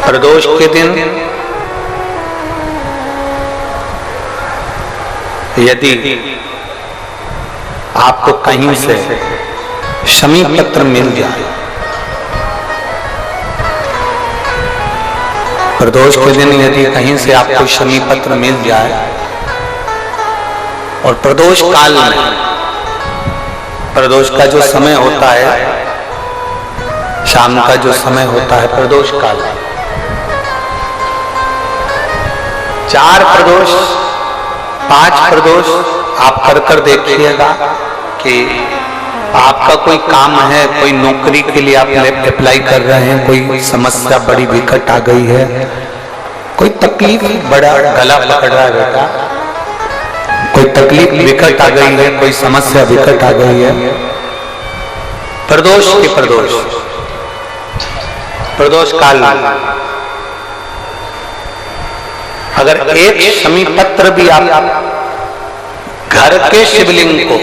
प्रदोष के दिन यदि आपको कहीं से शमी पत्र मिल जाए, प्रदोष के दिन यदि कहीं से आपको शमी पत्र मिल जाए और प्रदोष काल में, प्रदोष का जो समय होता है, शाम का जो समय होता है प्रदोष काल, 4 प्रदोष 5 प्रदोष आप कर देखिएगा कि आपका कोई काम है, कोई नौकरी के लिए आप अप्लाई कर रहे हैं, कोई समस्या बड़ी विकट आ गई है, कोई तकलीफ, बड़ा गला पकड़ रहा है बेटा, कोई तकलीफ विकट आ गई है, कोई समस्या विकट आ गई है, प्रदोष के प्रदोष काल अगर एक शमी पत्र भी आप घर के शिवलिंग को,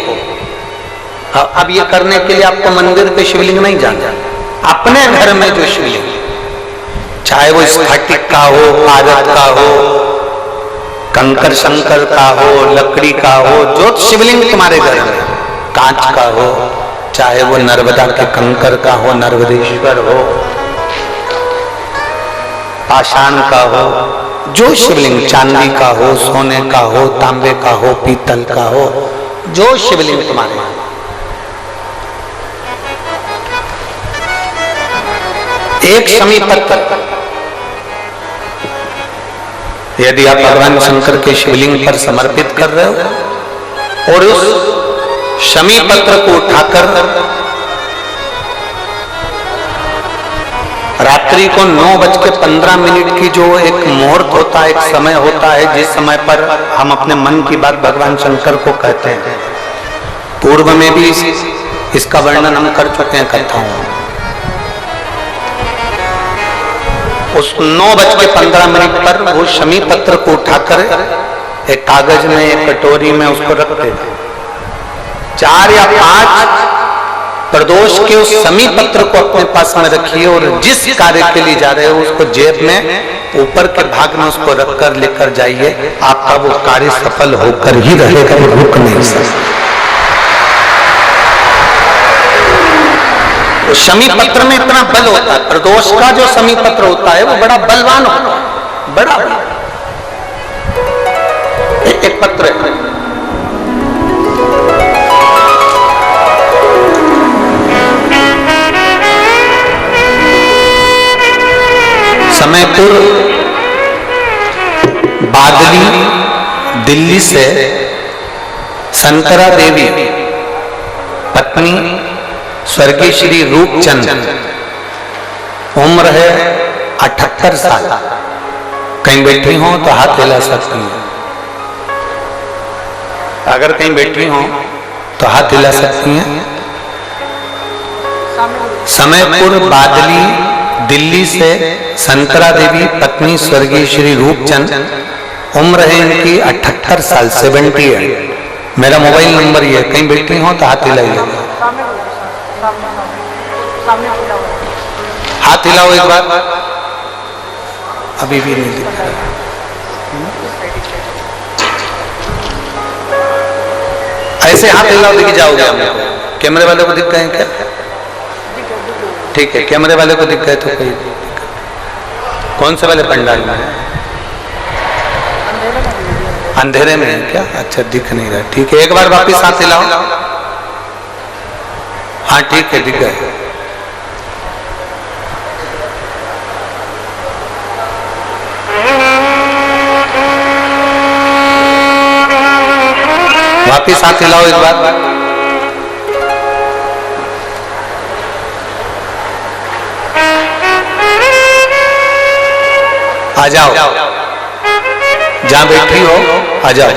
अब ये करने के लिए आपको मंदिर पे शिवलिंग नहीं जाना, अपने घर में जो शिवलिंग, चाहे वो स्फटिक का हो, पारद का हो, कंकर शंकर का हो, लकड़ी का हो, जो शिवलिंग तुम्हारे घर में, कांच का हो, चाहे वो नर्मदा के कंकर का हो, नर्मदेश्वर हो, पाषाण का हो, जो शिवलिंग चांदी का हो, सोने का हो, तांबे का हो, पीतल का हो, जो शिवलिंग तुम्हारे, एक शमी पत्र यदि आप भगवान शंकर के शिवलिंग पर समर्पित कर रहे हो और उस शमी पत्र को उठाकर रात्रि को 9:15 की जो एक मुहूर्त होता है, एक समय होता है, जिस समय पर हम अपने मन की बात भगवान शंकर को कहते हैं, पूर्व में भी इसका वर्णन हम कर चुके हैं कथाओं में। उस 9:15 पर वो शमी पत्र को उठाकर एक कागज में, एक कटोरी में उसको रख देना। 4 या 5 प्रदोष के उस शमी पत्र को अपने पास में रखिए और जिस कार्य के लिए जा रहे हो उसको जेब में ऊपर के भाग में उसको रखकर लेकर जाइए, आपका वो कार्य सफल होकर ही रहेगा, रुक नहीं सकता। शमी पत्र में इतना बल होता है, प्रदोष का जो शमी पत्र होता है वो बड़ा बलवान होता है, बड़ा एक पत्र है। समयपुर बादली दिल्ली से संतरा देवी पत्नी स्वर्गीय श्री रूपचंद, उम्र है 78 साल। कहीं बैठी हो तो हाथ हिला सकती हैं, अगर कहीं बैठी हो तो हाथ हिला सकती हैं। समयपुर बादली दिल्ली से संतरा देवी पत्नी स्वर्गीय श्री रूपचंद, उम्र है इनकी 78 साल, 78। मेरा मोबाइल नंबर ये, कहीं बैठी हो तो हाथ हिलाइए, हाथ हिलाओ एक बार, अभी भी नहीं दिख रहा। ऐसे हाथ हिलाओ, दिख जाओगे। कैमरे वाले को दिख गए क्या? ठीक है, कैमरे वाले को दिख गए तो कोई कौन से वाले पंडाल में है? अंधेरे में है क्या? अच्छा, दिख नहीं रहा। ठीक है, एक बार वापिस हाथ हिलाओ। हाँ ठीक है, दिख गए। वापिस हाथ हिलाओ एक बार। आ जाओ, जहां बैठी हो आ जाओ,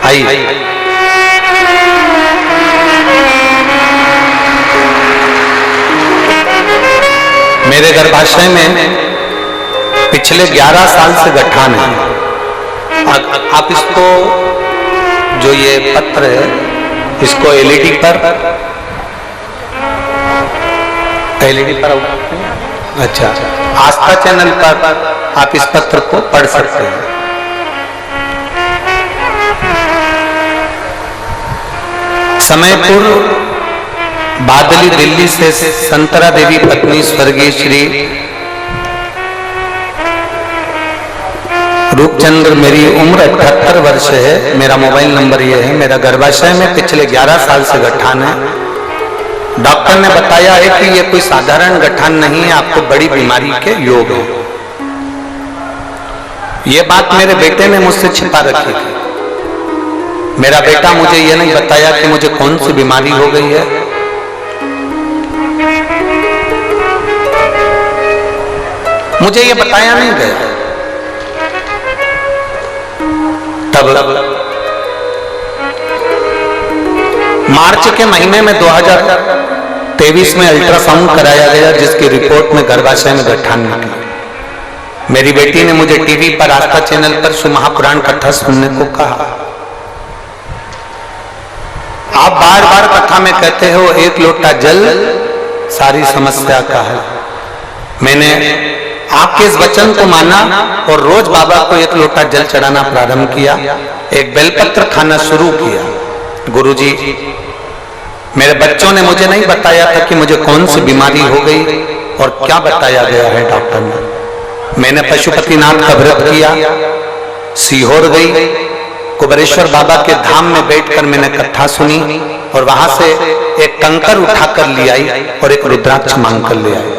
आई। मेरे गर्भाशय में पिछले 11 साल से गठान है। आप इसको, जो ये पत्र है, इसको एलईडी पर अच्छा, आस्था चैनल पर आप इस पत्र को पढ़ सकते हैं। समय पूर्व बादली दिल्ली से संतरा देवी पत्नी स्वर्गीय श्री रूपचंद्र, मेरी उम्र 78 वर्ष है, मेरा मोबाइल नंबर ये है, मेरा गर्भाशय में पिछले 11 साल से गठान है। डॉक्टर ने बताया है कि ये कोई साधारण गठान नहीं है, आपको बड़ी बीमारी के योग है। ये बात मेरे बेटे ने मुझसे छिपा रखी थी। मेरा बेटा मुझे ये नहीं बताया कि मुझे कौन सी बीमारी हो गई है। मुझे ये बताया नहीं गया। तब मार्च के महीने में 2023 में अल्ट्रासाउंड कराया गया, जिसकी रिपोर्ट में गर्भाशय में गठान निकला। मेरी बेटी ने मुझे टीवी पर आस्था चैनल पर शिव महापुराण कथा सुनने को कहा। आप बार बार कथा में कहते हो एक लोटा जल सारी समस्या का है। मैंने आपके इस वचन को माना और रोज बाबा को एक लोटा जल चढ़ाना प्रारंभ किया, एक बेलपत्र खाना शुरू किया। गुरुजी, मेरे बच्चों ने मुझे नहीं बताया था कि मुझे कौन सी बीमारी हो गई और क्या बताया गया है डॉक्टर ने। मैंने पशुपतिनाथ का व्रत किया, सीहोर गई, कुबेरेश्वर बाबा के धाम में बैठकर मैंने कथा सुनी और वहां से एक कंकर उठाकर ले आई और एक रुद्राक्ष मांग कर ले आई।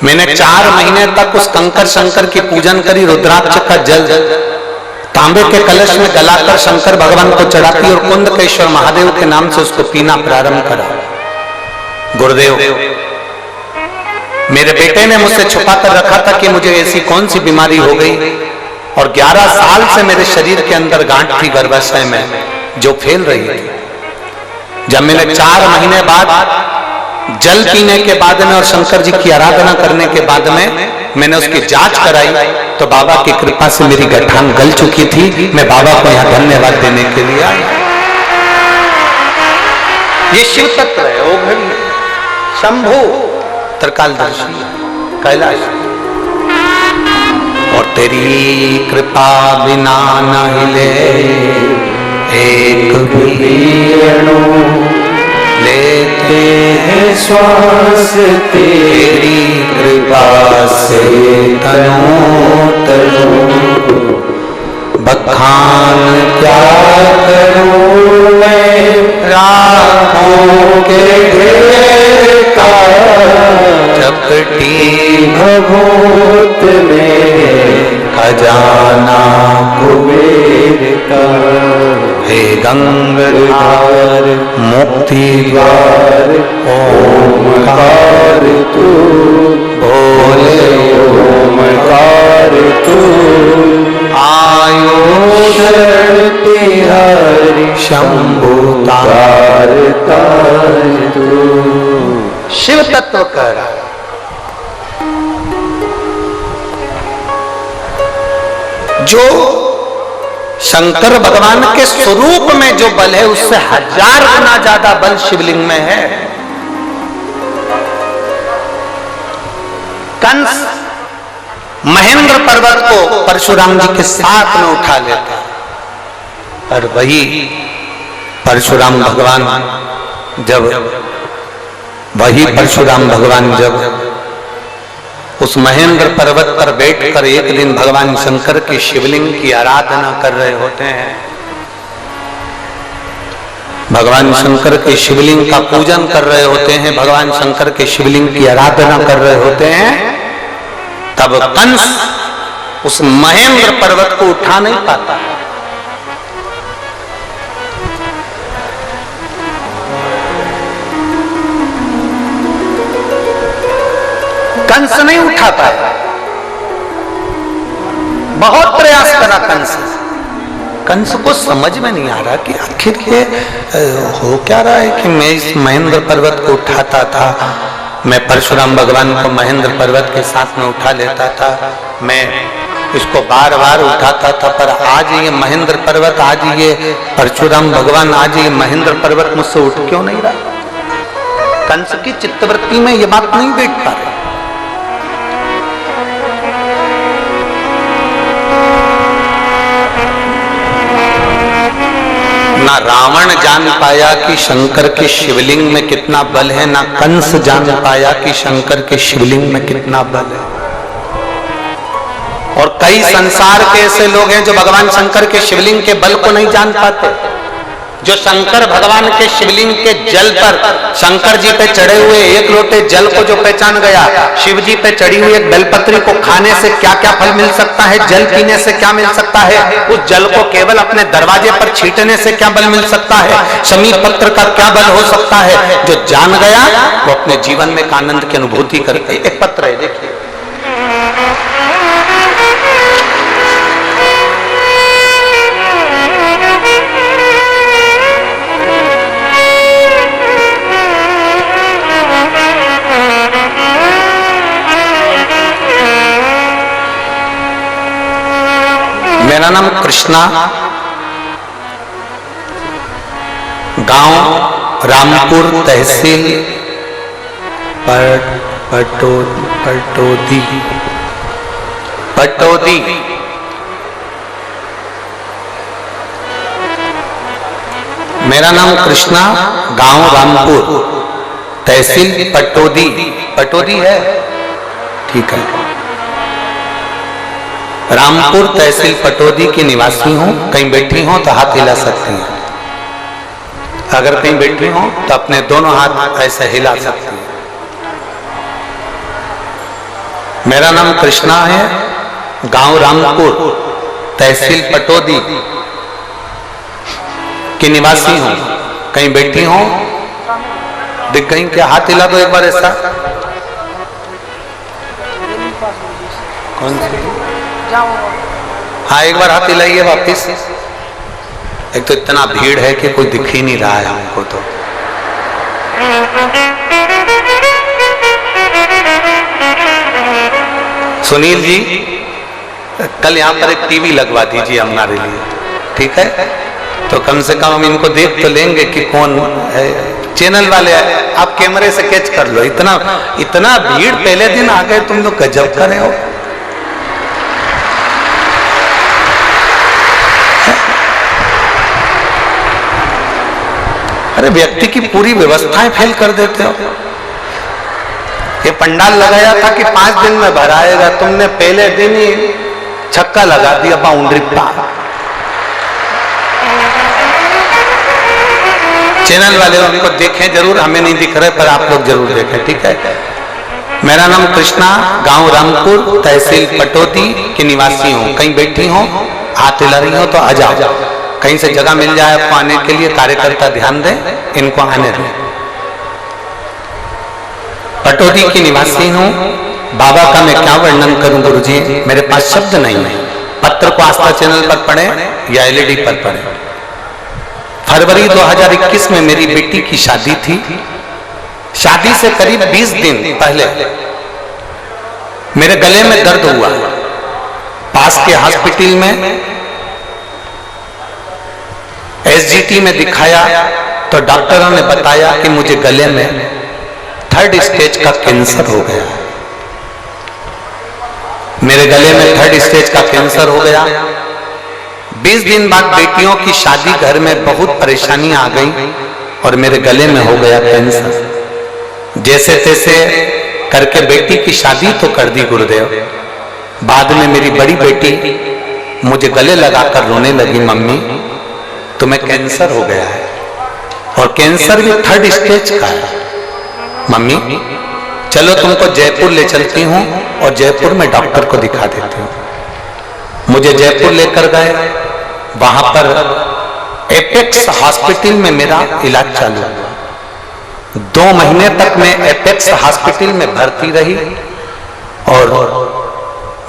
मैंने 4 महीने तक उस कंकर शंकर की पूजन करी। रुद्राक्ष का जल तांबे के कलश में गलाकर शंकर भगवान को चढ़ाती और कुंदकेश्वर महादेव के नाम से उसको पीना प्रारंभ करा। गुरुदेव, मेरे बेटे ने मुझसे छुपा कर रखा था कि मुझे ऐसी कौन सी बीमारी हो गई और 11 साल से मेरे शरीर के अंदर गांठ थी गर्भाशय में जो फैल रही थी। जब मैंने 4 महीने बाद जल पीने के बाद में और शंकर जी की आराधना करने के बाद में मैंने उसकी जांच कराई तो बाबा की कृपा से मेरी गठान गल चुकी थी। मैं बाबा को यहाँ धन्यवाद देने के लिए आई। ये शिव तत्व है, ओ घड़ी शंभु त्रिकालदर्शी कैलाश, और तेरी कृपा बिना न हिले एक भी अणु, लेते हैं श्वास तेरी कृपा से तनो तनो। बखान क्या करूं मैं राहों के ढेर का, चपटी भभूत में खजाना कुबेर का। हे गंगाधार मुक्ति द्वार ओमकार तू, बोले ओमकार तू। आयो शरण तिहारी शंभु तार तार तू। शिव तत्व कर जो शंकर भगवान के स्वरूप में जो बल है उससे 1000 गुना ज्यादा बल शिवलिंग में है। कंस महेंद्र पर्वत को परशुराम जी के साथ में उठा लेता और वही परशुराम भगवान जब उस महेंद्र पर्वत पर बैठकर एक दिन भगवान शंकर की शिवलिंग की आराधना कर रहे होते हैं, भगवान शंकर के शिवलिंग का पूजन कर रहे होते हैं, भगवान शंकर के शिवलिंग की आराधना कर रहे होते हैं, तब कंस उस महेंद्र पर्वत को उठा नहीं पाता। कंस नहीं उठा पाया, बहुत प्रयास करा कंस को समझ में नहीं आ रहा कि आखिर ये हो क्या रहा है कि मैं इस महेंद्र पर्वत को उठाता था, मैं परशुराम भगवान को महेंद्र पर्वत के साथ में उठा लेता था, मैं इसको बार बार उठाता था, पर आज ये महेंद्र पर्वत, आज ये परशुराम भगवान, आज ये महेंद्र पर्वत मुझसे उठ क्यों नहीं रहा। कंस की चित्तवृत्ति में ये बात नहीं देख पा रहे। ना रावण जान पाया कि शंकर के शिवलिंग में कितना बल है, ना कंस जान पाया कि शंकर के शिवलिंग में कितना बल है। और कई संसार के ऐसे लोग हैं जो भगवान शंकर के शिवलिंग के बल को नहीं जान पाते। जो शंकर भगवान के शिवलिंग के जल पर, शंकर जी पे चढ़े हुए एक लोटे जल को जो पहचान गया, शिव जी पे चढ़ी हुई एक बेलपत्री को खाने से क्या क्या फल मिल सकता है, जल पीने से क्या मिल सकता है, उस जल को केवल अपने दरवाजे पर छींटने से क्या बल मिल सकता है, समीप पत्र का क्या बल हो सकता है, जो जान गया वो अपने जीवन में एक आनंद की अनुभूति करते। एक पत्र है, देखिए, मेरा नाम कृष्णा, गांव रामपुर, तहसील पटौदी। मेरा नाम कृष्णा, गांव रामपुर, तहसील पटौदी है, ठीक है। रामपुर तहसील पटौदी की निवासी हूं। कहीं बैठी हो तो हाथ हिला सकती हैं। अगर कहीं बैठी हो तो अपने दोनों हाथ ऐसे हिला सकती हैं। मेरा नाम कृष्णा है, गांव रामपुर, तहसील पटौदी की निवासी हूं। कहीं बैठी हो, दिख गई क्या? हाथ हिला दो एक बार ऐसा। कौन सी? हाँ, एक बार हाथ हिलाइए वापिस। एक तो इतना भीड़ है कि कोई दिख ही नहीं रहा है हमको। तो सुनील जी, कल यहाँ पर एक टीवी लगवा दीजिए हमारे लिए, ठीक है? तो कम से कम हम इनको देख तो लेंगे कि कौन है। चैनल वाले आप कैमरे से कैच कर लो। इतना भीड़ पहले दिन आ गए, तुम लोग गजब कर रहे हो। अरे व्यक्ति की पूरी व्यवस्थाएं फेल कर देते हो। ये पंडाल लगाया था कि 5 दिन में भर आएगा, तुमने पहले दिन ही छक्का लगा दिया, बाउंड्री पार। चैनल वाले उनको देखें जरूर, हमें नहीं दिख रहे पर आप लोग जरूर देखें, ठीक है? मेरा नाम कृष्णा, गांव रामपुर, तहसील पटौदी की निवासी हूँ। कहीं बैठी हो, हाथ हिला रही हो तो आ जाओ। कहीं से जगह मिल जाए आपको आने के लिए, कार्यकर्ता ध्यान दें, इनको आने दें। पटौदी की निवासी हूँ। बाबा का मैं क्या वर्णन करूं गुरुजी, मेरे पास शब्द नहीं है। पत्र को आस्था चैनल पर पढ़ें या एलईडी पर पढ़ें। फरवरी 2021 में मेरी बेटी की शादी थी। शादी से करीब 20 दिन पहले मेरे गले में दर्द हुआ। पास के हॉस्पिटल में एसजीटी में दिखाया तो डॉक्टरों ने बताया कि मुझे गले में 3rd स्टेज का कैंसर हो गया। मेरे गले में 3rd स्टेज का कैंसर हो गया। 20 दिन बाद बेटियों की शादी, घर में बहुत परेशानी आ गई और मेरे गले में हो गया कैंसर। जैसे तैसे करके बेटी की शादी तो कर दी गुरुदेव। बाद में मेरी बड़ी बेटी मुझे गले लगाकर रोने लगी, मम्मी तुम्हें कैंसर हो गया है और कैंसर भी 3rd स्टेज का है। मम्मी चलो तुमको जयपुर ले चलती हूँ और जयपुर में डॉक्टर को दिखा देती हूँ। मुझे जयपुर लेकर गए। वहां पर एपेक्स हॉस्पिटल में मेरा इलाज चालू हुआ। 2 महीने तक मैं एपेक्स हॉस्पिटल में भर्ती रही और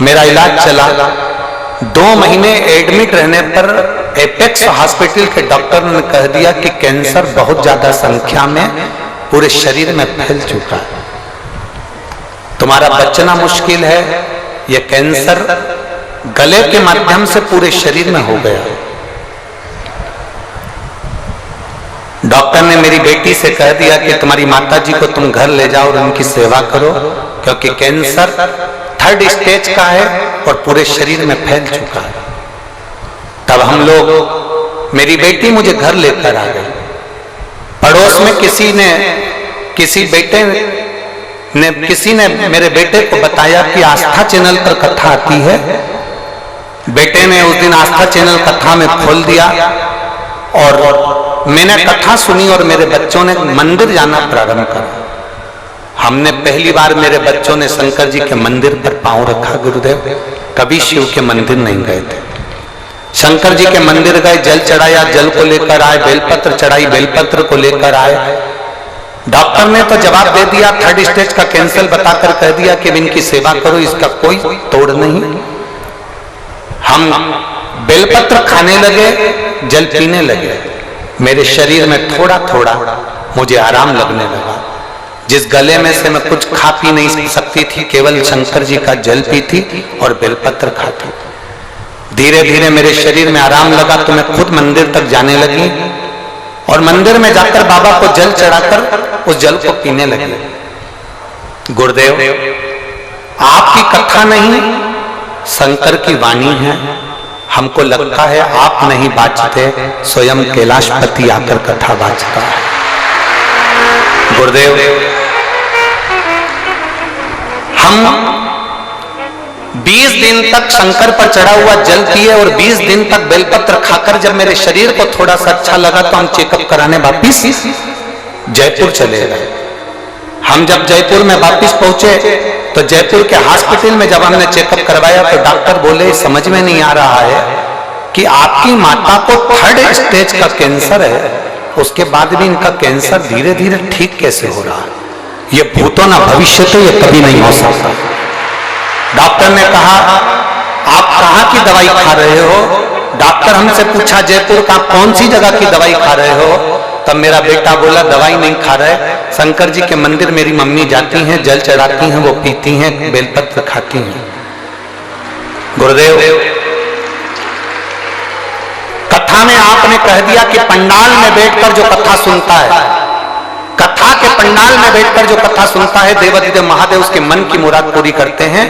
मेरा इलाज चला। 2 महीने एडमिट रहने पर एपेक्स हॉस्पिटल के डॉक्टर ने कह दिया कि कैंसर बहुत ज्यादा संख्या में पूरे शरीर में फैल चुका है, तुम्हारा बचना मुश्किल है। यह कैंसर गले के माध्यम से पूरे शरीर में हो गया। डॉक्टर ने मेरी बेटी से कह दिया कि तुम्हारी माता जी को तुम घर ले जाओ और उनकी सेवा करो, क्योंकि कैंसर 3rd स्टेज का है और पूरे शरीर में फैल चुका है। तब हम लोग, मेरी बेटी मुझे घर लेकर आ गई। पड़ोस में किसी ने मेरे बेटे को बताया कि आस्था चैनल पर कथा आती है। बेटे ने उस दिन आस्था चैनल कथा में खोल दिया और मैंने कथा सुनी और मेरे बच्चों ने मंदिर जाना प्रारंभ करा। हमने पहली बार मेरे बच्चों ने शंकर जी के मंदिर पर पांव रखा। गुरुदेव कभी शिव के मंदिर नहीं गए थे। शंकर जी के मंदिर गए, जल चढ़ाया, जल को लेकर आए, बेलपत्र चढ़ाई, बेलपत्र को लेकर आए। डॉक्टर ने तो जवाब दे दिया, 3rd स्टेज का कैंसर बताकर कह दिया कि इनकी सेवा करो, इसका कोई तोड़ नहीं। हम बेलपत्र खाने लगे, जल पीने लगे। मेरे शरीर में थोड़ा थोड़ा मुझे आराम लगने लगा। जिस गले में से मैं कुछ खा पी नहीं सकती थी, केवल शंकर जी का जल पीती और बेलपत्र खाती। धीरे धीरे मेरे शरीर में आराम लगा तो मैं खुद मंदिर तक जाने लगी और मंदिर में जाकर बाबा को जल चढ़ाकर उस जल को पीने लगे। गुरुदेव आपकी कथा नहीं, शंकर की वाणी है। हमको लगता है आप नहीं बाँचते, स्वयं कैलाशपति आकर कथा बाँचता है। गुरुदेव हम 20 दिन तक शंकर पर चढ़ा हुआ जल पिए और 20 दिन तक बेलपत्र खाकर जब मेरे शरीर को थोड़ा सा अच्छा लगा तो हम चेकअप कराने वापिस जयपुर चले गए। हम जब जयपुर में वापिस पहुंचे तो जयपुर के हॉस्पिटल में जब हमने चेकअप करवाया तो डॉक्टर बोले समझ में नहीं आ रहा है कि आपकी माता को 3rd स्टेज का कैंसर है, उसके बाद भी इनका कैंसर धीरे धीरे ठीक कैसे हो रहा है? ये भूतो ना भविष्य तो ये कभी नहीं हो सकता। डॉक्टर ने कहा आप कहाँ की दवाई खा रहे हो? डॉक्टर हमसे पूछा जयपुर का कौन सी जगह की दवाई खा रहे हो? तब मेरा बेटा बोला दवाई नहीं खा रहे, शंकर जी के मंदिर मेरी मम्मी जाती हैं, जल चढ़ाती हैं, वो पीती हैं, बेलपत्र खाती हैं। गुरुदेव कथा में आपने कह दिया कि पंडाल में बैठकर जो कथा सुनता है, कथा के पंडाल में बैठकर जो कथा सुनता है, देवाधिदेव महादेव उसके मन की मुराद पूरी करते हैं।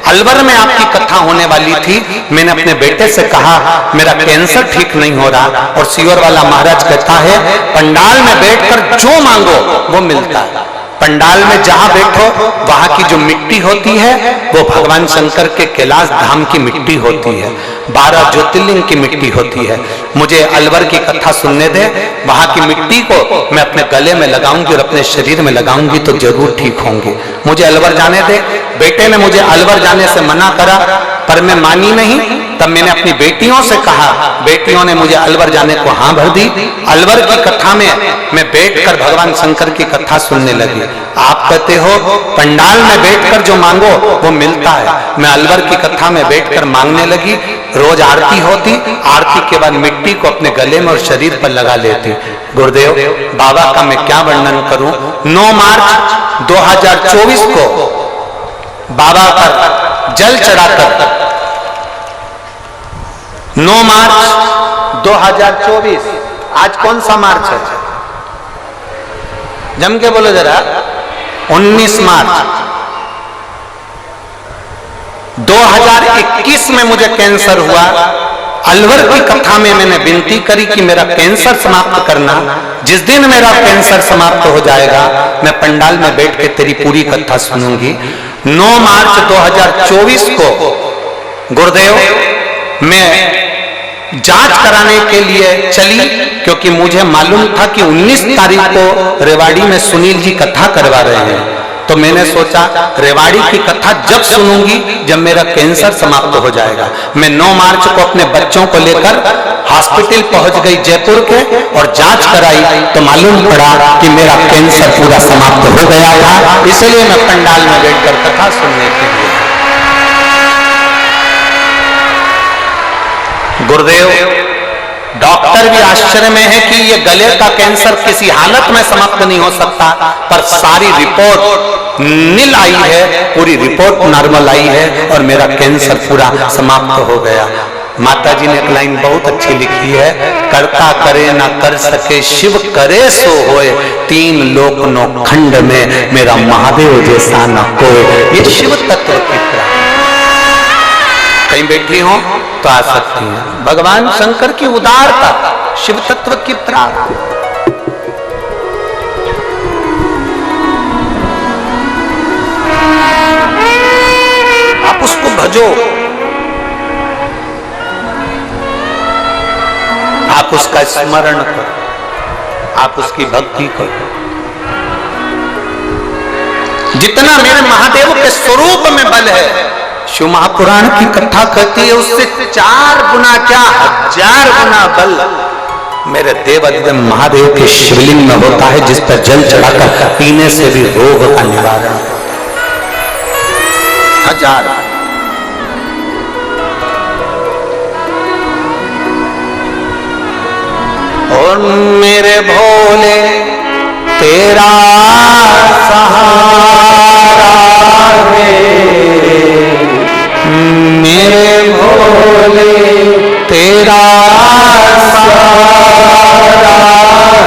अलवर में आपकी कथा होने वाली थी, मैंने अपने बेटे से कहा मेरा कैंसर ठीक नहीं हो रहा और सीवर वाला महाराज कहता है पंडाल में बैठकर जो मांगो वो मिलता है। पंडाल में जहां बैठो वहां की जो मिट्टी होती है वो भगवान शंकर के कैलाश धाम की मिट्टी होती है, 12 ज्योतिर्लिंग की मिट्टी होती है। मुझे अलवर की कथा सुनने दे, वहां की मिट्टी को मैं अपने गले में लगाऊंगी और अपने शरीर में लगाऊंगी तो जरूर ठीक होंगी। मुझे अलवर जाने दे। बेटे ने मुझे अलवर जाने से मना करा पर मैं मानी नहीं। तब मैंने अपनी बेटियों से कहा, बेटियों ने मुझे अलवर जाने को हाँ भर दी। अलवर की कथा में मैं बैठकर भगवान शंकर की कथा सुनने लगी। आप कहते हो पंडाल में बैठकर जो मांगो वो मिलता है। मैं अलवर की कथा में बैठकर मांगने लगी। रोज आरती होती, आरती के बाद मिट्टी को अपने गले में और शरीर पर लगा लेती। गुरुदेव बाबा का मैं क्या वर्णन करूं। 9 मार्च 2024 को बाबा पर जल चढ़ाकर, 9 मार्च 2024, आज कौन सा मार्च है? जम के बोलो जरा। 19 मार्च 2021 में मुझे कैंसर हुआ। अलवर की कथा में मैंने विनती करी कि मेरा कैंसर समाप्त करना। जिस दिन मेरा कैंसर समाप्त हो जाएगा मैं पंडाल में बैठ के तेरी पूरी कथा सुनूंगी। 9 मार्च 2024 को गुरुदेव मैं जांच कराने के लिए चली, क्योंकि मुझे मालूम था कि 19 तारीख को रेवाड़ी में सुनील जी कथा करवा रहे हैं। तो मैंने सोचा रेवाड़ी की कथा जब सुनूंगी जब मेरा कैंसर समाप्त हो जाएगा। मैं 9 मार्च को अपने बच्चों को लेकर हॉस्पिटल पहुंच गई जयपुर के और जांच कराई तो मालूम पड़ा कि मेरा कैंसर पूरा समाप्त हो गया था। इसलिए मैं पंडाल में बैठकर कथा सुनने के लिए। गुरुदेव डॉक्टर भी आश्चर्य में है कि ये गले का कैंसर किसी हालत में समाप्त नहीं हो सकता, पर सारी रिपोर्ट नील आई है, पूरी रिपोर्ट नॉर्मल आई है और मेरा कैंसर पूरा समाप्त हो गया। माता जी ने एक लाइन बहुत अच्छी लिखी है, करता करे ना कर सके शिव करे सो होए, तीन लोक नो खंड में मेरा महादेव जैसा न कोई। ये शिव तत्व की प्राप्ति। कहीं बैठी हो तो आ सकती है। भगवान शंकर की उदारता, शिव तत्व की प्राप्ति। आप उसको भजो, आप उसका स्मरण करो, आप उसकी भक्ति करो। जितना मेरे महादेव के स्वरूप में बल है, शिव महापुराण की कथा कहती है, उससे 4 गुना क्या 1000 गुना बल मेरे देवाधिदेव महादेव के शिवलिंग में होता है, जिस पर जल चढ़ाकर पीने से भी रोग का निवारण। 1000। और मेरे भोले तेरा सहारा है, मेरे भोले तेरा सहारा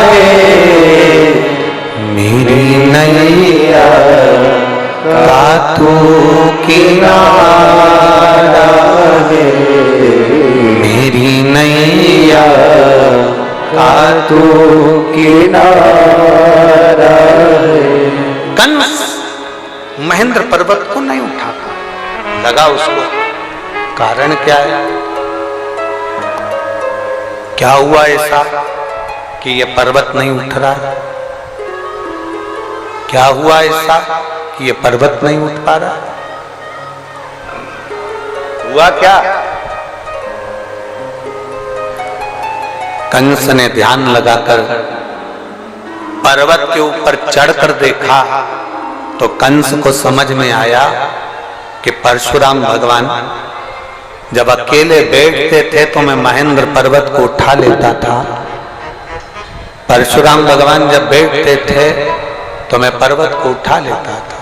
है, मेरी नैया का तू किनारा है, मेरी नैया का तू किनारा है। कंस महेंद्र पर्वत को नहीं उठा लगा उसको। कारण क्या है? क्या हुआ ऐसा कि ये पर्वत नहीं उठ रहा है? क्या हुआ ऐसा कि ये पर्वत नहीं उठ पा रहा? हुआ क्या? कंस ने ध्यान लगाकर पर्वत के ऊपर चढ़कर देखा तो कंस को समझ में आया कि परशुराम भगवान जब अकेले बैठते थे तो मैं महेंद्र पर्वत को उठा लेता था, परशुराम भगवान जब बैठते थे तो मैं पर्वत को उठा लेता था,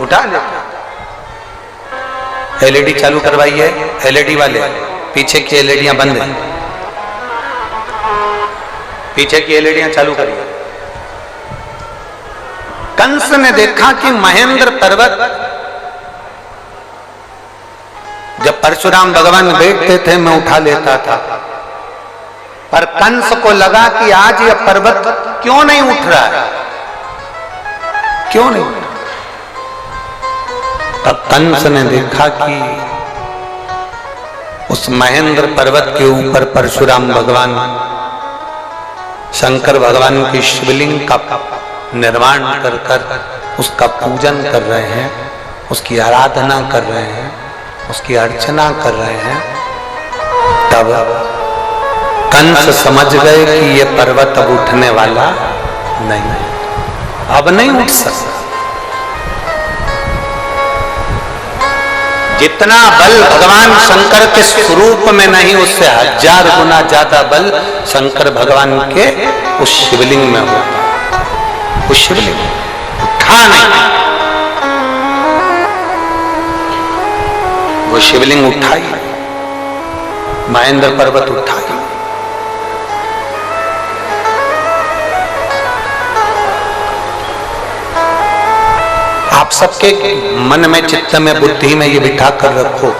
उठा लेता। एलईडी चालू करवाइए, एलईडी वाले, पीछे की एलईडियां बंद हैं, पीछे की एलईडियां चालू करिए। कंस ने देखा कि महेंद्र पर्वत जब परशुराम भगवान बैठते थे मैं उठा लेता था, पर कंस को लगा कि आज यह पर्वत क्यों नहीं उठ रहा है, क्यों नहीं उठ रहा? तब कंस ने देखा कि उस महेंद्र पर्वत के ऊपर परशुराम भगवान शंकर भगवान की शिवलिंग का निर्माण कर कर उसका पूजन कर रहे हैं, उसकी आराधना कर रहे हैं, उसकी अर्चना कर रहे हैं। तब कंस समझ गए कि ये पर्वत अब उठने वाला नहीं, अब नहीं उठ सकता। जितना बल भगवान शंकर के स्वरूप में नहीं, उससे 1000 गुना ज्यादा बल शंकर भगवान के उस शिवलिंग में होता है। उस शिवलिंग उठा नहीं, वो शिवलिंग उठाई, महेंद्र पर्वत उठाई। आप सबके मन में, चित्त में, बुद्धि में ये बिठा कर रखो,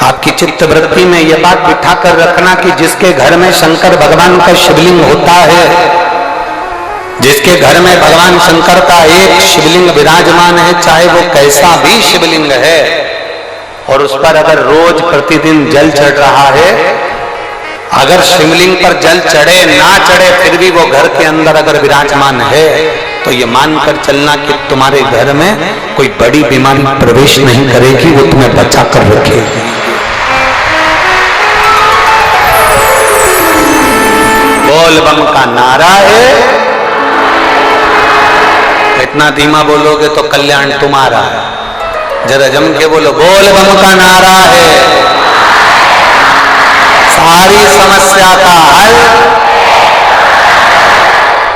आपकी चित्त वृत्ति में ये बात बिठा कर रखना कि जिसके घर में शंकर भगवान का शिवलिंग होता है, जिसके घर में भगवान शंकर का एक शिवलिंग विराजमान है, चाहे वो कैसा भी शिवलिंग है, और उस पर अगर रोज प्रतिदिन जल चढ़ रहा है, अगर शिवलिंग पर जल चढ़े ना चढ़े फिर भी वो घर के अंदर अगर विराजमान है, तो ये मानकर चलना कि तुम्हारे घर में कोई बड़ी बीमारी प्रवेश नहीं करेगी, वो तुम्हें बचा कर रखेगी। बोल बम का नारा है, इतना धीमा बोलोगे तो कल्याण तुम्हारा है। जरा जम के बोलो, बोल बम का नारा है, सारी समस्या का हल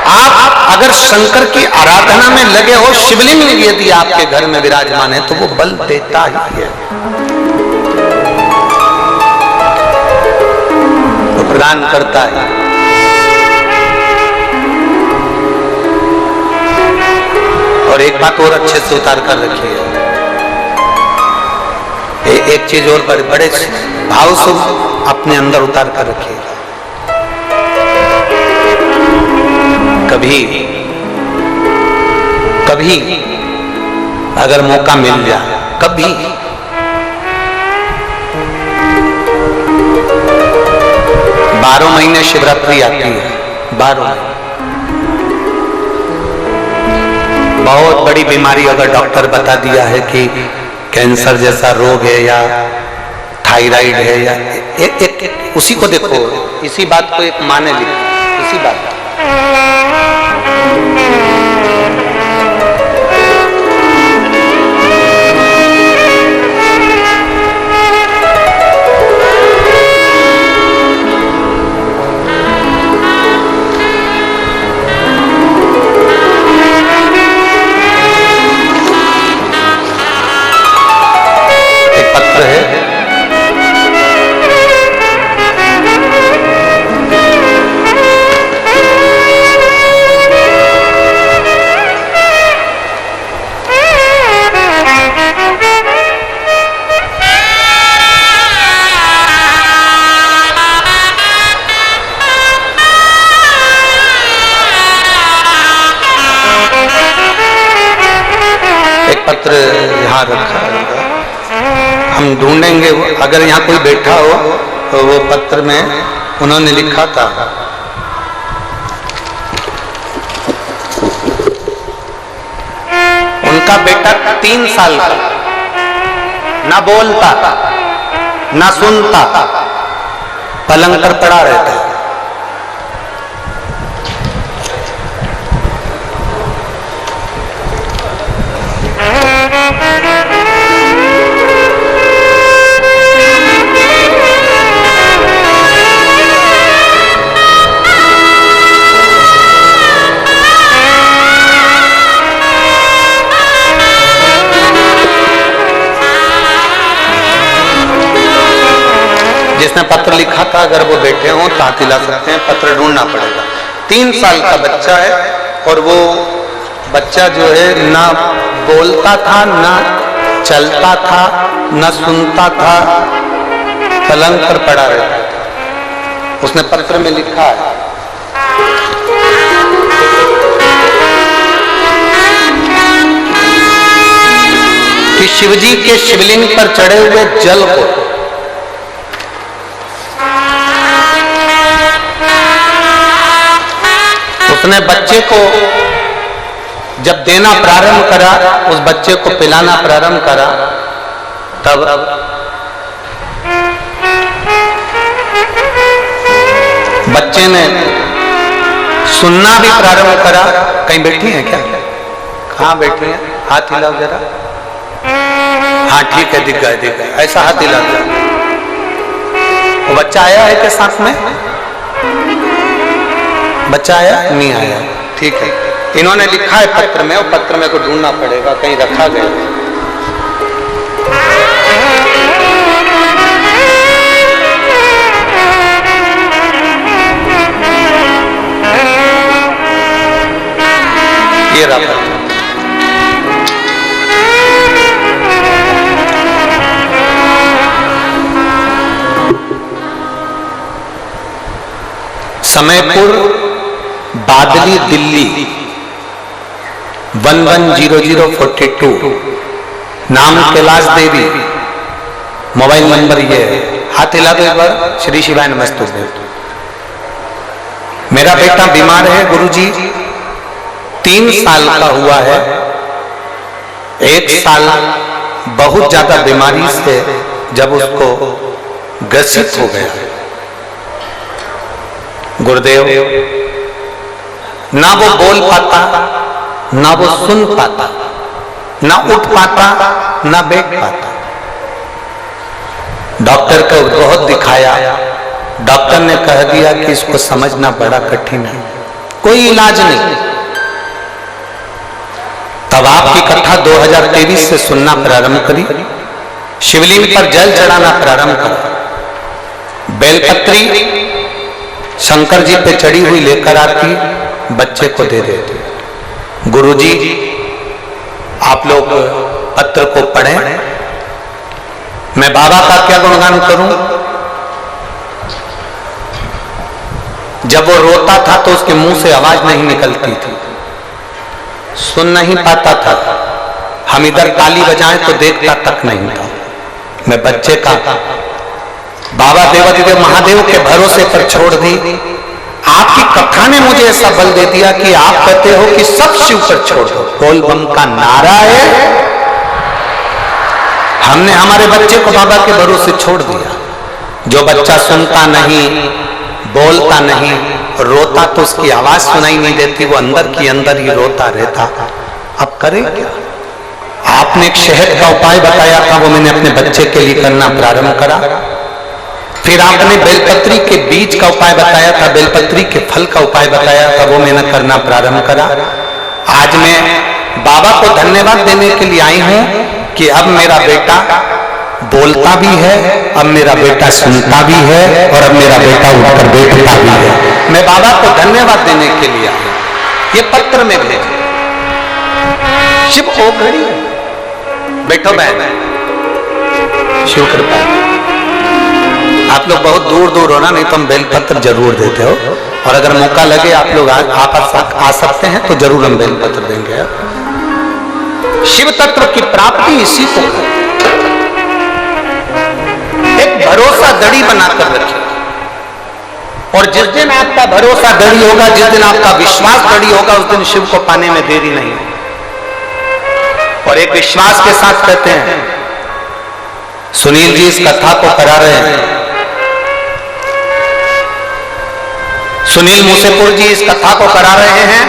आप अगर शंकर की आराधना में लगे हो, शिवलिंग यदि आपके घर में विराजमान है तो वो बल देता ही है, वो प्रदान करता है। और एक बात और अच्छे से उतार कर रखी है, एक चीज और बड़े भाव से अपने अंदर उतार कर रखिए। कभी कभी अगर मौका मिल जाए, कभी 12 महीने शिवरात्रि आती है, 12 बहुत बड़ी बीमारी अगर डॉक्टर बता दिया है कि कैंसर जैसा रोग है या थायराइड है या एक उसी को देखो, इसी बात को एक माँ ने लिखा, इसी बात पत्र यहाँ रखा है, हम ढूंढेंगे। अगर यहाँ कोई बैठा हो तो वो पत्र में उन्होंने लिखा था, उनका बेटा 3 साल का, ना बोलता ना सुनता, पलंग पर पड़ा रहता। जिसने पत्र लिखा था अगर वो बैठे हों तो हाथ हिला सकते हैं, पत्र ढूंढना पड़ेगा। 3 साल का बच्चा है और वो बच्चा जो है ना बोलता था, ना चलता था, ना सुनता था, पलंग पर पड़ा रहता था। उसने पत्र में लिखा है कि शिवजी के शिवलिंग पर चढ़े हुए जल को उसने बच्चे को जब देना प्रारंभ करा, उस बच्चे को पिलाना प्रारंभ करा, तब बच्चे ने सुनना भी प्रारंभ करा। कहीं बैठी हैं क्या? कहाँ बैठी हैं? हाथ हिलाओ जरा। हाँ ठीक है, दिख गया, ऐसा हाथ हिला दिया। वो बच्चा आया है क्या साथ में? बच्चा आया? नहीं आया, ठीक है। इन्होंने लिखा है पत्र में, और पत्र में को ढूंढना पड़ेगा, कहीं रखा गया। ये रहा पत्र। समयपुर, बादली, दिल्ली 110042, नाम कैलाश देवी, मोबाइल नंबर ये है। हाथ हिला दो एक बार। श्री शिवाय नमस्तुभ्यं। मेरा बेटा बीमार है गुरुजी, 3 साल का हुआ है। 1 साल बहुत ज्यादा बीमारी से जब उसको ग्रसित हो गया, गुरुदेव, ना वो बोल पाता, ना वो सुन पाता, ना उठ पाता, ना बैठ पाता। डॉक्टर को बहुत दिखाया, डॉक्टर ने कह दिया कि इसको समझना बड़ा कठिन है, कोई इलाज नहीं। तब आपकी कथा 2023 से सुनना प्रारंभ करी, शिवलिंग पर जल चढ़ाना प्रारंभ कर, बेलपत्री शंकर जी पे चढ़ी हुई लेकर आती, बच्चे को दे देते। गुरुजी आप लोग पत्र को पढ़ें, मैं बाबा का क्या गुणगान करूं। जब वो रोता था तो उसके मुंह से आवाज नहीं निकलती थी, सुन नहीं पाता था, हम इधर ताली बजाएं तो देखता तक नहीं था। मैं बच्चे का बाबा देवादिदेव महादेव के भरोसे पर छोड़ दी। आपकी कथा ने मुझे ऐसा बल दे दिया कि आप कहते हो कि सब शिव पर छोड़ दो, बोल बम का नारा है। हमने हमारे बच्चे को बाबा के भरोसे छोड़ दिया। जो बच्चा सुनता नहीं, बोलता नहीं, रोता तो उसकी आवाज सुनाई नहीं देती, वो अंदर की अंदर ही रोता रहता। अब करे क्या? आपने एक शहद का उपाय बताया था, वो मैंने अपने बच्चे के लिए करना प्रारंभ करा। फिर आपने बेलपत्री के बीज का उपाय बताया था, बेलपत्री के फल का उपाय बताया था, वो मैंने करना प्रारंभ करा। आज मैं बाबा को धन्यवाद देने के लिए आई हूं कि अब मेरा बेटा बोलता भी है, अब मेरा बेटा सुनता भी है, और अब मेरा बेटा उठकर बैठता भी है। मैं बाबा को धन्यवाद देने के लिए आया। ये पत्र में भेजे, शिव ओघड़ी बैठो बहन, शिव कृपा। आप लोग बहुत दूर दूर हो ना, नहीं तो हम बेलपत्र जरूर देते हो, और अगर मौका लगे आप लोग आप आ सकते हैं तो जरूर हम बेलपत्र देंगे। शिव तत्व की प्राप्ति इसी को एक भरोसा दड़ी बनाकर रखिए, और जिस दिन आपका भरोसा दड़ी होगा, जिस दिन आपका विश्वास दड़ी होगा, उस दिन शिव को पाने में देरी नहीं है। और एक विश्वास के साथ कहते हैं, सुनील जी इस कथा को करा रहे हैं, सुनील मूसेपुर जी इस कथा को करा रहे हैं,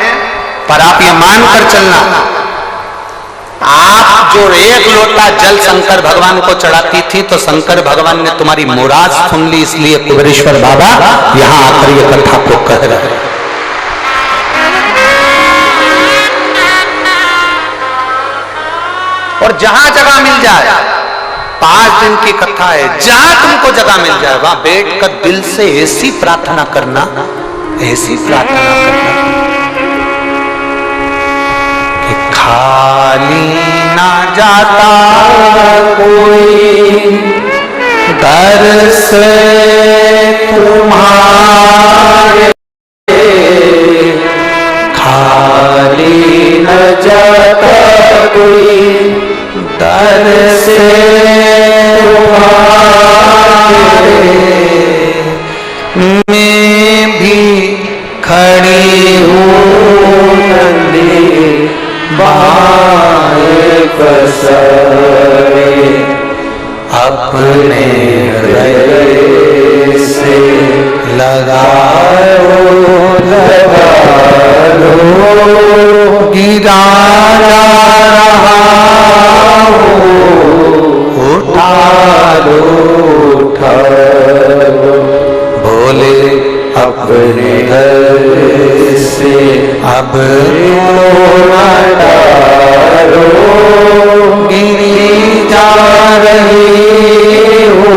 पर आप ये मानकर चलना, आप जो एक लोटा जल शंकर भगवान को चढ़ाती थी तो शंकर भगवान ने तुम्हारी मुराद सुन ली, इसलिए कुबेरेश्वर बाबा यहां आकर ये कथा को कह रहे हैं। और जहां जगह मिल जाए, 5 दिन की कथा है, जहां तुमको जगह मिल जाए वहां बैठकर दिल से ऐसी प्रार्थना करना, ऐसी प्रार्थना करना कि खाली ना जाता कोई दर से तुम्हारे, खाली न जाता कोई दर से तुम्हारे, मैं भी खड़ी हूँ नंदी बाएं पसरे, अपने हृदय से लगा लो, गिरा जा रहा उठा लो, उठा लो, भोले अपने हृदय से अब डालो, गिरी जा रही हो,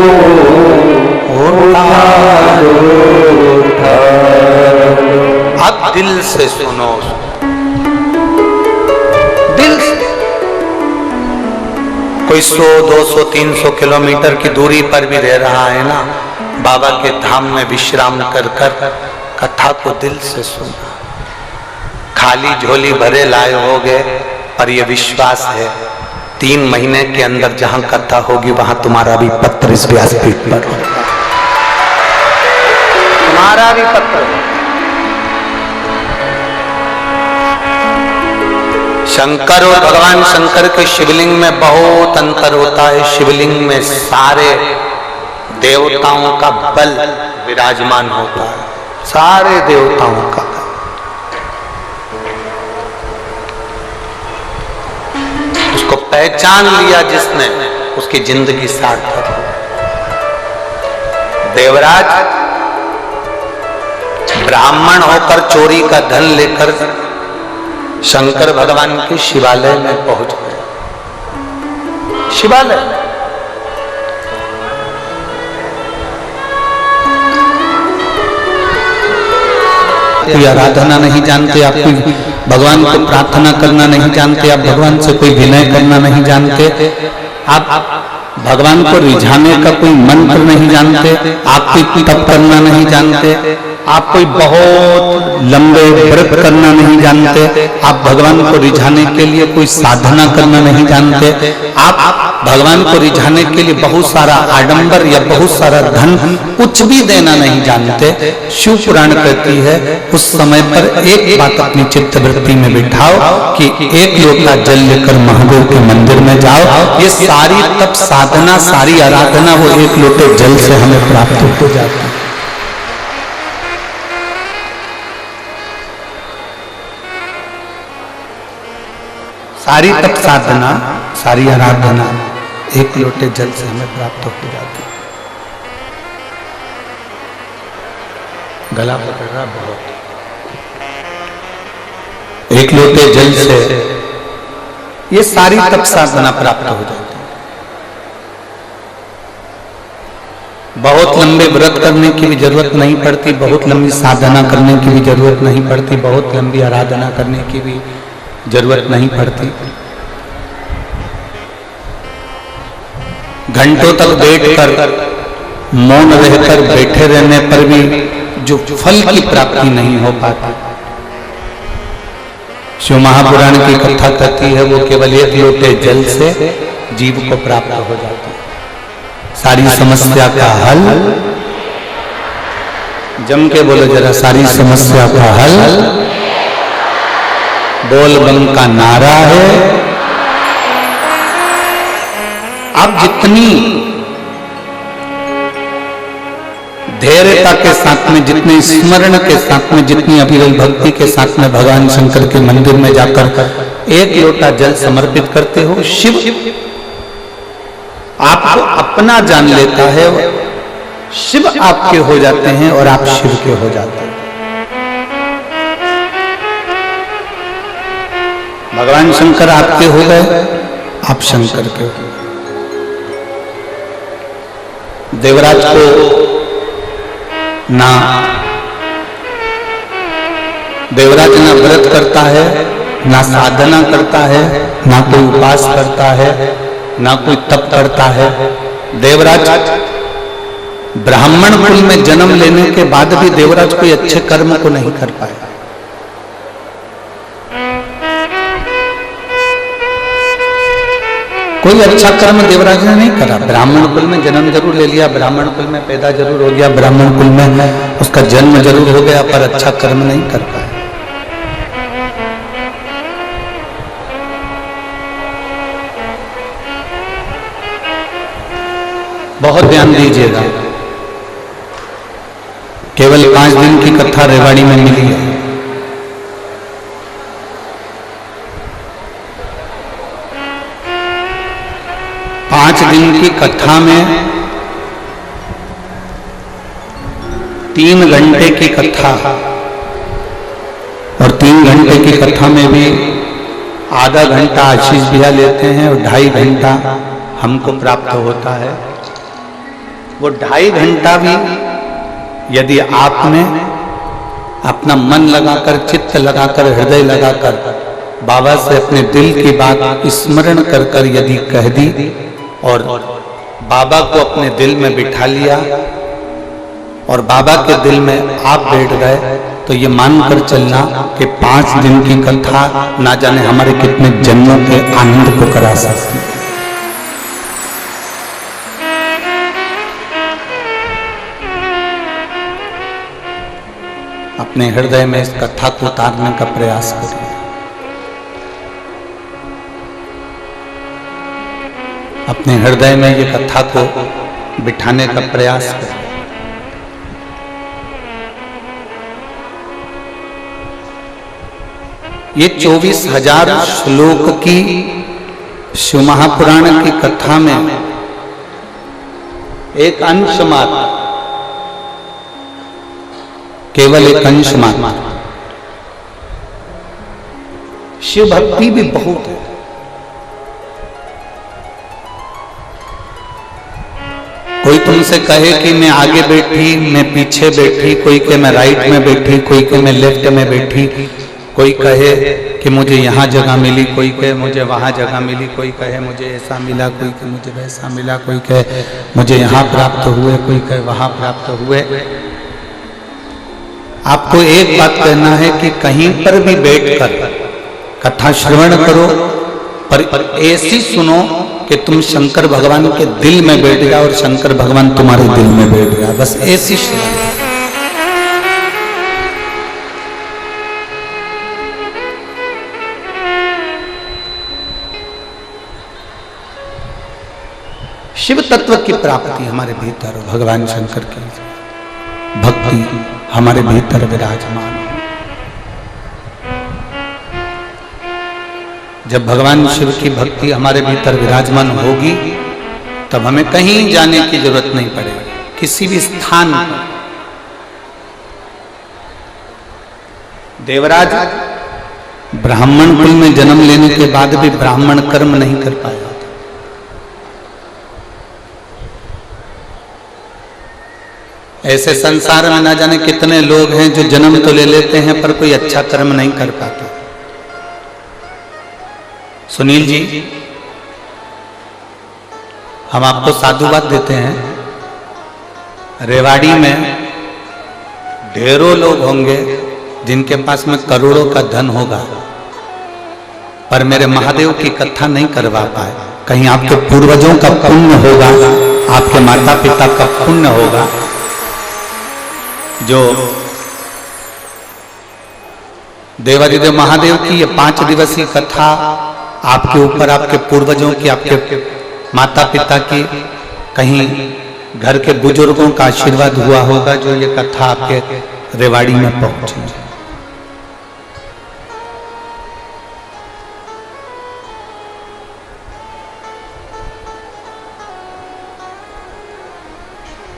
उठा लो, उठा लो। अब दिल से सुनो, दिल से। कोई 100, 200, 300 किलोमीटर की दूरी पर भी रह रहा है ना, बाबा के धाम में विश्राम कर कर कथा को दिल से सुना। खाली झोली भरे लाए होगे, पर यह विश्वास है 3 महीने के अंदर जहां कथा होगी वहां तुम्हारा भी पत्र इस व्यासपीठ पर होगा, तुम्हारा भी पत्र। शंकर और भगवान शंकर के शिवलिंग में बहुत अंतर होता है। शिवलिंग में सारे देवताओं का बल विराजमान होता है, सारे देवताओं का। उसको पहचान लिया जिसने, उसकी जिंदगी सार्थक हो। देवराज ब्राह्मण होकर चोरी का धन लेकर शंकर भगवान के शिवालय में पहुंच गए। शिवालय कोई आराधना नहीं जानते, आप कोई भगवान को प्रार्थना करना नहीं जानते, आप भगवान से कोई विनय करना नहीं जानते, आप भगवान को रिझाने का कोई मंत्र नहीं जानते, आप कोई तप करना नहीं जानते, आप कोई बहुत लंबे व्रत करना नहीं जानते, आप भगवान को रिझाने के लिए कोई साधना करना नहीं जानते, आप भगवान को रिझाने के लिए बहुत सारा आडंबर या बहुत सारा धन कुछ भी देना नहीं जानते। शिव पुराण कहती है उस समय पर एक बात अपनी चित्त वृत्ति में बिठाओ कि एक लोटा जल लेकर महादेव के मंदिर में जाओ। ये सारी तप साधना, सारी आराधना वो एक लोटे जल से हमें प्राप्त हो जाती है। सारी तप साधना, सारी आराधना एक लोटे जल से हमें प्राप्त हो जाती है। गला पकड़ रहा बहुत। एक लोटे जल से ये सारी तप साधना प्राप्त हो जाती है। बहुत लंबे व्रत करने की भी जरूरत नहीं पड़ती, बहुत लंबी साधना करने की भी जरूरत नहीं पड़ती, बहुत लंबी आराधना करने की भी जरूरत नहीं पड़ती। घंटों तक बैठकर मौन रहकर बैठे रहने पर भी जो फल की प्राप्ति नहीं हो पाती, शिव महापुराण की कथा कहती है वो केवल एक लोटे जल से जीव को प्राप्त हो जाती है। सारी समस्या का हल, जम के बोलो जरा, सारी समस्या का हल बोल बम का नारा है। अब जितनी धैर्यता के साथ में, जितने स्मरण के साथ में, जितनी अविरल भक्ति के साथ में भगवान शंकर के मंदिर में जाकर एक लोटा जल समर्पित करते हो, शिव आपको अपना जान लेता है, शिव आपके हो जाते हैं और आप शिव के हो जाते हैं। भगवान शंकर आपके हो गए, आप शंकर के हो। देवराज को ना देवराज ना व्रत करता है, ना साधना करता है, ना कोई उपास करता है, ना कोई तप करता है। देवराज ब्राह्मण कुल में जन्म लेने के बाद भी देवराज कोई अच्छे कर्म को नहीं कर पाया। कोई अच्छा कर्म देवराज ने नहीं करा। ब्राह्मण कुल में जन्म जरूर ले लिया, ब्राह्मण कुल में पैदा जरूर हो गया, ब्राह्मण कुल में उसका जन्म जरूर हो गया, पर अच्छा कर्म नहीं कर पाया। बहुत ध्यान दीजिएगा, केवल 5 दिन की कथा रेवाड़ी में मिली है। दिन की कथा में 3 घंटे की कथा, और 3 घंटे की कथा में भी आधा घंटा आशीष भैया लेते हैं और 2.5 घंटा हमको प्राप्त होता है। वो 2.5 घंटा भी यदि आपने अपना मन लगाकर, चित्त लगाकर, हृदय लगाकर बाबा से अपने दिल की बात स्मरण कर कर यदि कह दी और बाबा को अपने दिल में बिठा लिया और बाबा के दिल में आप बैठ गए, तो ये मानकर चलना कि 5 दिन की कथा ना जाने हमारे कितने जन्मों के आनंद को करा सकती है। अपने हृदय में इस कथा को उतारने का प्रयास करिए। अपने हृदय में ये कथा को बिठाने का प्रयास करें। ये 24,000 श्लोक की शिव महापुराण की कथा में एक अंश मात्र, केवल एक अंश मात्र शिव भक्ति भी बहुत है। कोई तुमसे कहे कि मैं आगे बैठी, मैं पीछे बैठी, कोई कहे मैं राइट में बैठी, कोई कहे मैं लेफ्ट में बैठी, कोई कहे कि मुझे यहाँ जगह मिली, कोई कहे मुझे वहाँ जगह मिली, कोई कहे मुझे ऐसा मिला, कोई कहे मुझे वैसा मिला, कोई कहे मुझे यहाँ प्राप्त हुए, कोई कहे वहाँ प्राप्त हुए। आपको एक बात कहना है कि कहीं पर भी बैठकर कथा श्रवण करो, पर ऐसी सुनो कि तुम शंकर भगवान के दिल में बैठ जाओ और शंकर भगवान तुम्हारे दिल में बैठ जाए, बस ऐसी श्रवण। शिव तत्व की प्राप्ति हमारे भीतर, भगवान शंकर की भक्ति हमारे भीतर विराजमान हो। जब भगवान शिव की भक्ति हमारे भीतर विराजमान होगी तब हमें कहीं जाने की जरूरत नहीं पड़ेगी, किसी भी स्थान पर। देवराज ब्राह्मण कुल में जन्म लेने के बाद भी ब्राह्मण कर्म नहीं कर पाया। ऐसे संसार में ना जाने कितने लोग हैं जो जन्म तो ले लेते हैं पर कोई अच्छा कर्म नहीं कर पाते। सुनील जी, हम आपको साधुवाद देते हैं, रेवाड़ी में ढेरों लोग होंगे जिनके पास में करोड़ों का धन होगा पर मेरे महादेव की कथा नहीं करवा पाए। कहीं आपके पूर्वजों का पुण्य होगा, आपके माता पिता का पुण्य होगा, जो देवादिदेव महादेव की ये 5 दिवसीय कथा आपके ऊपर, आपके पूर्वजों की, आपके माता पिता की, कहीं घर के बुजुर्गों का आशीर्वाद हुआ होगा जो ये कथा आपके रेवाड़ी में पहुंची।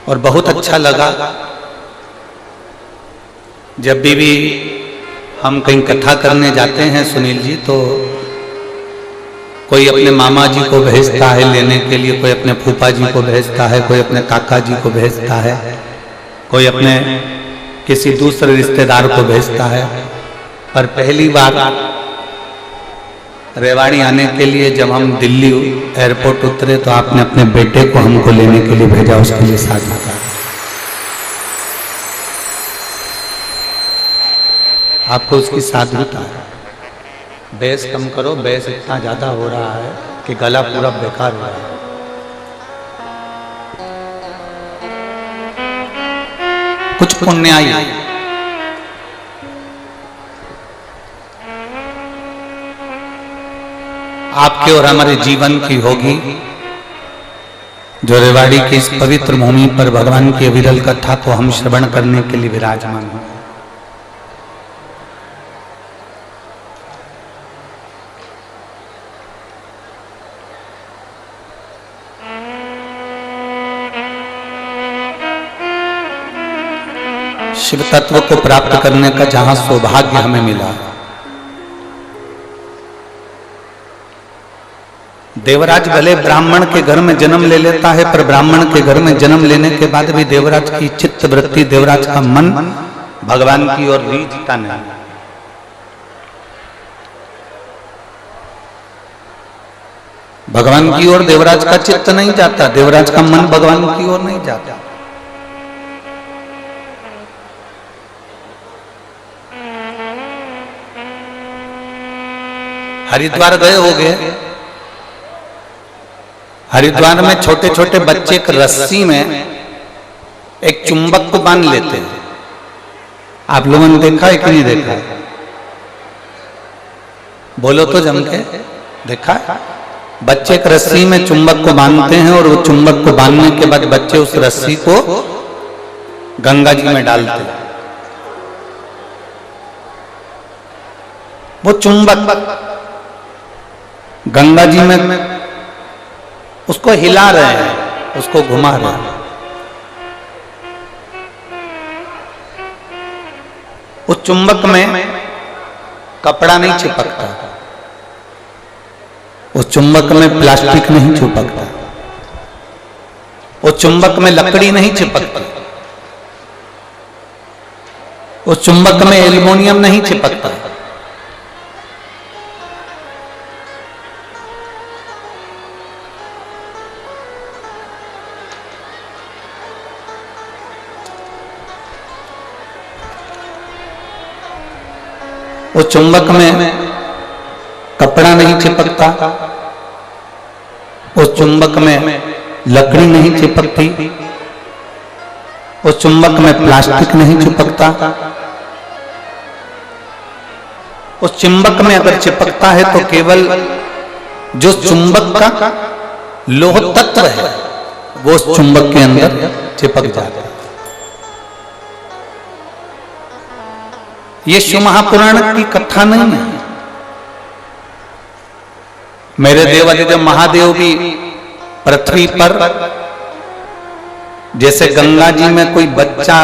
और बहुत अच्छा लगा जब भी हम कहीं कथा करने जाते हैं सुनील जी, तो कोई अपने मामा जी को भेजता है लेने के लिए, कोई अपने फूफा जी को भेजता है, कोई अपने काका जी को भेजता है, कोई अपने किसी दूसरे रिश्तेदार को भेजता है। पर पहली बार रेवाड़ी आने के लिए जब हम दिल्ली एयरपोर्ट उतरे तो आपने अपने बेटे को हमको लेने के लिए भेजा, उसके लिए साधुवाद। आपको उसकी साधुता है। बेस कम करो, बेस इतना ज्यादा हो रहा है कि गला पूरा बेकार हो रहा है। कुछ पुण्याई आपके और हमारे जीवन की होगी, जो रेवाड़ी की इस पवित्र भूमि पर भगवान की अविरल कथा को हम श्रवण करने के लिए विराजमान हो। शिव तत्व को प्राप्त करने का जहां सौभाग्य हमें मिला, देवराज भले ब्राह्मण के घर में जन्म ले लेता है पर ब्राह्मण के घर में जन्म लेने के बाद भी देवराज की चित्त वृत्ति, देवराज का मन भगवान की ओर रीझता नहीं। भगवान की ओर देवराज का चित्त नहीं जाता, देवराज का मन भगवान की ओर नहीं जाता। हरिद्वार गए होगे, हरिद्वार में छोटे छोटे बच्चे एक रस्सी में एक चुंबक को बांध लेते हैं। आप लोगों ने देखा है कि नहीं देखा है? बोलो तो जम के, देखा है? बच्चे एक रस्सी में चुंबक को बांधते हैं और वो चुंबक को बांधने के बाद बच्चे उस रस्सी को गंगा जी में डालते हैं। वो चुंबक गंगा जी में उसको हिला रहे हैं, उसको घुमा रहे हैं। उस चुंबक में कपड़ा नहीं चिपकता, उस चुंबक में प्लास्टिक नहीं चिपकता, उस चुंबक में लकड़ी नहीं चिपकती, उस चुंबक में एल्युमिनियम नहीं चिपकता। उस चुंबक में कपड़ा नहीं चिपकता, उस चुंबक में लकड़ी नहीं चिपकती, उस चुंबक में प्लास्टिक नहीं चिपकता। उस चुंबक में अगर चिपकता है तो केवल जो चुंबक का लोह तत्व है वो उस चुंबक के अंदर चिपक जाता है। ये शिव महापुराण की कथा नहीं है। मेरे देवादिदेव महादेव भी पृथ्वी पर जैसे गंगा जी में कोई बच्चा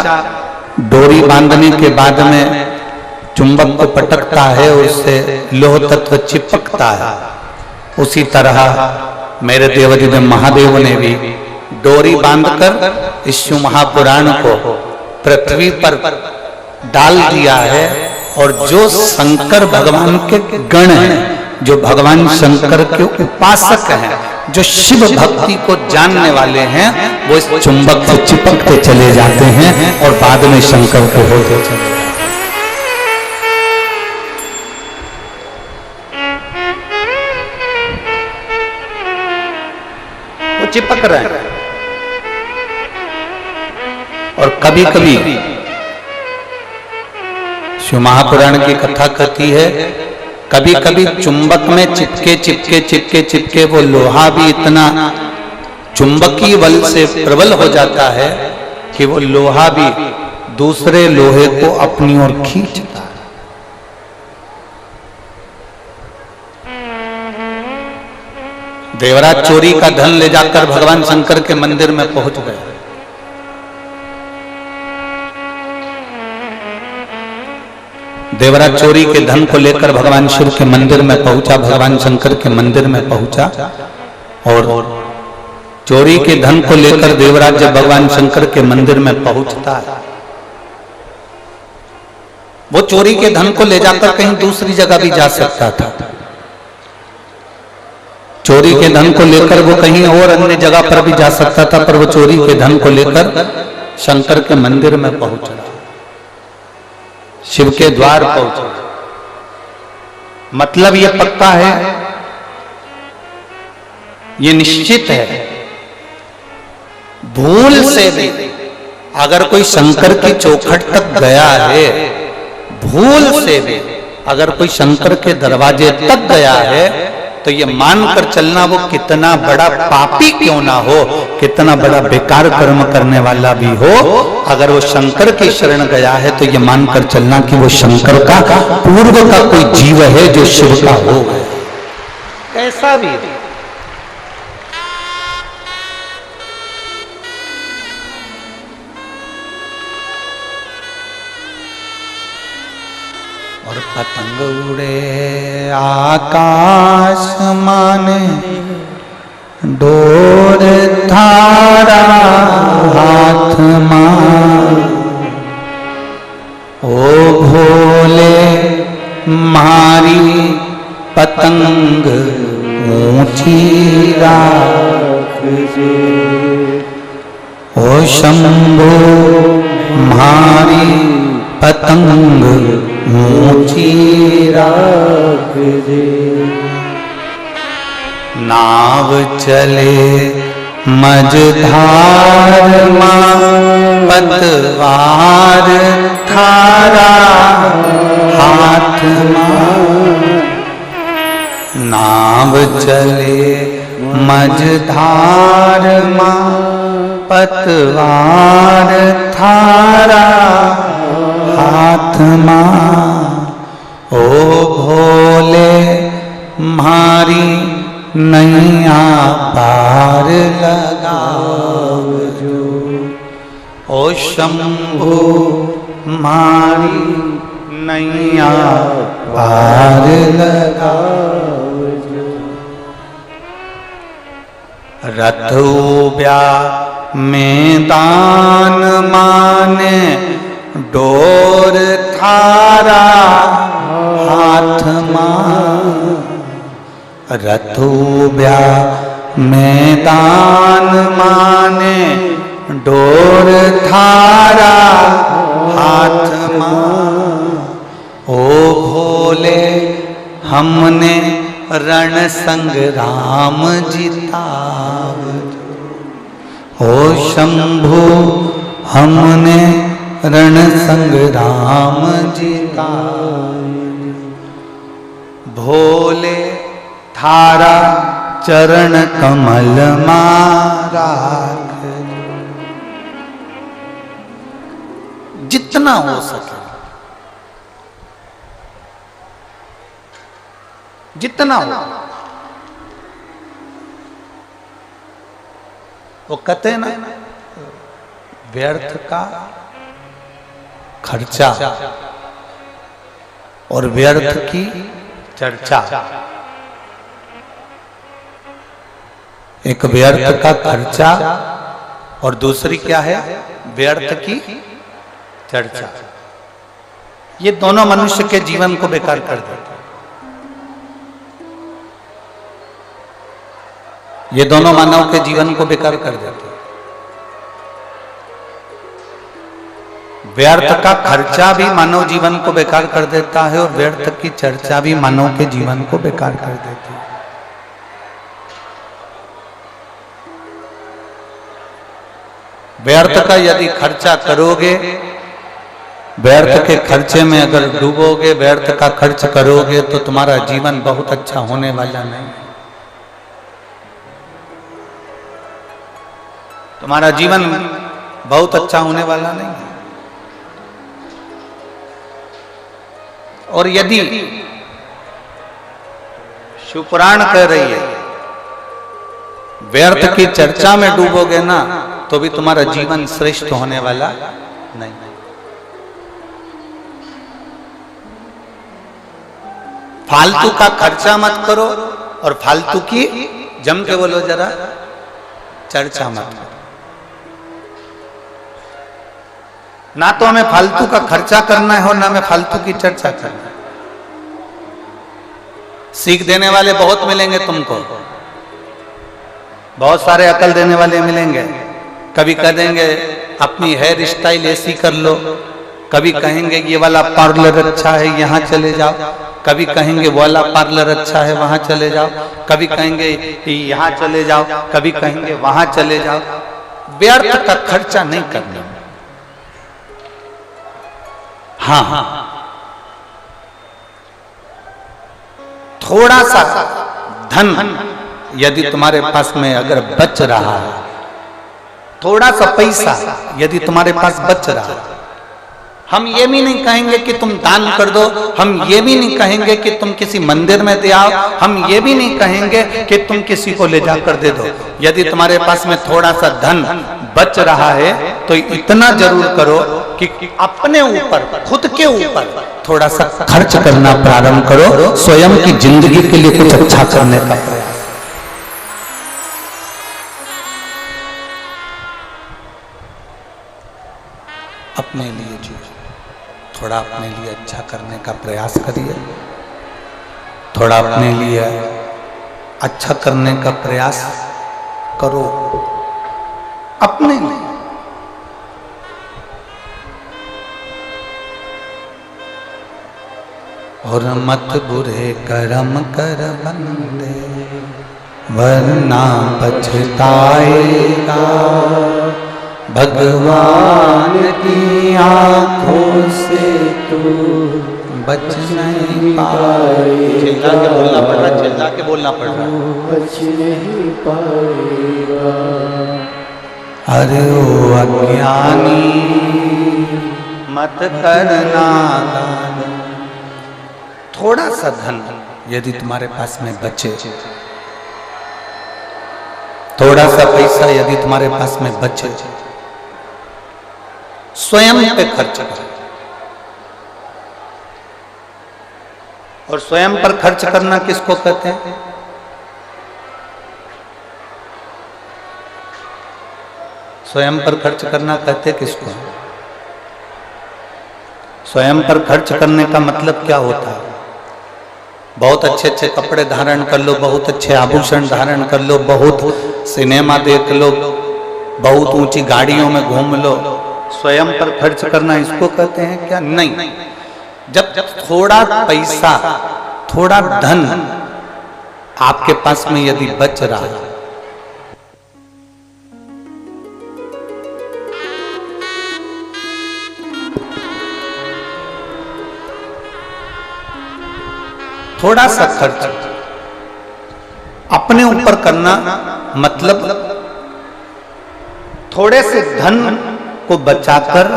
डोरी बांधने के बाद में चुंबक को पटकता है, उससे लोह तत्व चिपकता है, उसी तरह मेरे देवादिदेव महादेव ने भी डोरी बांधकर इस शिव महापुराण को पृथ्वी पर डाल दिया है। और जो शंकर भगवान के गण हैं, जो भगवान शंकर के उपासक हैं, जो शिव भक्ति को जानने वाले हैं, वो इस चुंबक से चिपकते चले जाते हैं और बाद में शंकर को होते चले जाते हैं। वो चिपक रहे हैं। और कभी कभी शिव महापुराण की कथा कहती है, कभी कभी चुंबक में चिपके चिपके चिपके चिपके वो लोहा भी इतना चुंबकीय बल से प्रबल हो जाता है कि वो लोहा भी दूसरे लोहे को अपनी ओर खींचता है। देवराज चोरी का धन ले जाकर भगवान शंकर के मंदिर में पहुंच गए। देवराज चोरी के धन को लेकर भगवान शिव के मंदिर में पहुंचा, भगवान शंकर के मंदिर में पहुंचा। और चोरी के धन को लेकर देवराज जब भगवान शंकर के मंदिर में पहुंचता है, वो चोरी के धन को ले जाकर कहीं दूसरी जगह भी जा सकता था। चोरी के धन को लेकर वो कहीं और अन्य जगह पर भी जा सकता था, पर वो चोरी के धन को लेकर शंकर के मंदिर में पहुंचा, शिव के द्वार पहुंचा। मतलब ये पक्का है, ये निश्चित है, भूल से भी अगर कोई शंकर की चौखट तक गया है, भूल से भी अगर कोई शंकर के दरवाजे तक गया है, तो ये मानकर चलना वो कितना बड़ा पापी क्यों ना हो, कितना बड़ा बेकार कर्म करने वाला भी हो, अगर वो शंकर की शरण गया है तो ये मानकर चलना कि वो शंकर का पूर्व का कोई जीव है जो शिव का हो, कैसा भी। और पतंग उड़े आकाश माने, डोर धारा हाथ मान, ओ भोले मारी पतंग ऊंची राख जे, ओ शंभो मारी पतंग ऊंची राख जे। नाव चले मझधार मां, पतवार थारा हाथ मां। नाव चले मझधार मां, पतवार थारा हाथ मां। ओ भोले मारी नैया पार लगाव जो, ओ शंभो मारी नैया पार लगाव जो। रथुब्या में दान माने डोर थारा हाथ मां। रथुब्या में दान माने डोर थारा हाथ मां। ओ भोले हमने रण संग्राम जिताव। ओ शंभु हमने रण संग्राम जिताव। भोले थारा चरण कमल मारा। जितना हो सके, जितना हो। वो कहते हैं ना, व्यर्थ का खर्चा और व्यर्थ की चर्चा। एक व्यर्थ का खर्चा और दूसरी क्या है, व्यर्थ की चर्चा। ये दोनों मनुष्य के जीवन को बेकार कर देते। ये दोनों मानव के जीवन को बेकार कर देते। व्यर्थ का खर्चा भी मानव जीवन को बेकार कर देता है और व्यर्थ की चर्चा भी मानव के जीवन को बेकार कर देती है। व्यर्थ का यदि खर्चा करोगे, व्यर्थ के खर्चे में अगर डूबोगे, व्यर्थ का खर्च करोगे तो तुम्हारा जीवन बहुत अच्छा होने वाला नहीं। तुम्हारा जीवन बहुत अच्छा होने वाला नहीं है। और यदि शिवपुराण कह रही है व्यर्थ की चर्चा में डूबोगे ना, तो भी तुम्हारा जीवन श्रेष्ठ होने वाला नहीं। फालतू का खर्चा मत करो और फालतू की, जम के बोलो जरा, चर्चा मत करो। ना तो हमें फालतू का खर्चा करना है और ना हमें फालतू की चर्चा करना है। सीख देने वाले बहुत मिलेंगे तुमको, बहुत सारे अकल देने वाले मिलेंगे। कभी कह देंगे अपनी हेयर स्टाइल ऐसी कर लो, कभी कहेंगे ये वाला पार्लर अच्छा है यहाँ चले जाओ, कभी कहेंगे वो वाला पार्लर अच्छा है वहां चले जाओ, कभी कहेंगे यहाँ चले जाओ, कभी कहेंगे वहां चले जाओ। व्यर्थ का खर्चा नहीं करना। हाँ, थोड़ा सा धन यदि तुम्हारे पास में अगर बच रहा है, थोड़ा सा पैसा यदि तुम्हारे पास बच रहा है, हम ये भी नहीं कहेंगे कि तुम दान कर दो, हम ये भी नहीं कहेंगे कि तुम किसी मंदिर में दे आओ, हम ये भी नहीं कहेंगे कि तुम किसी को ले जाकर दे दो। यदि तुम्हारे पास में थोड़ा सा धन बच रहा है तो इतना जरूर करो कि अपने ऊपर, खुद के ऊपर थोड़ा सा खर्च करना प्रारंभ करो, स्वयं की जिंदगी के लिए कुछ अच्छा करने का प्रयास। अपने लिए जी, थोड़ा अपने लिए अच्छा करने का प्रयास करिए, थोड़ा अपने लिए अच्छा करने का प्रयास करो अपने लिए। और मत बुरे कर्म कर बंदे वरना पछताएगा, भगवान की आंखों से तू बच नहीं पाएगा। चिल्ला के बोलना पड़ रहा, चिल्ला के बोलना पड़ रहा, बच नहीं पाएगा। अरे ओ अज्ञानी मत करना दान। थोड़ा सा धन यदि तुम्हारे पास में बचे, थोड़ा सा पैसा यदि तुम्हारे पास में बचे, स्वयं पे खर्च करो। और स्वयं पर खर्च करना किसको कहते हैं? स्वयं पर खर्च करना कहते किसको? स्वयं पर खर्च करने का मतलब क्या होता है? बहुत अच्छे अच्छे कपड़े धारण कर लो, बहुत अच्छे आभूषण धारण कर लो, बहुत सिनेमा देख लो, बहुत ऊंची गाड़ियों में घूम लो, स्वयं पर खर्च करना इसको कहते हैं क्या? नहीं। जब थोड़ा पैसा, थोड़ा धन आपके पास में यदि बच रहा है, थोड़ा सा खर्च अपने ऊपर करना, मतलब थोड़े से धन को बचाकर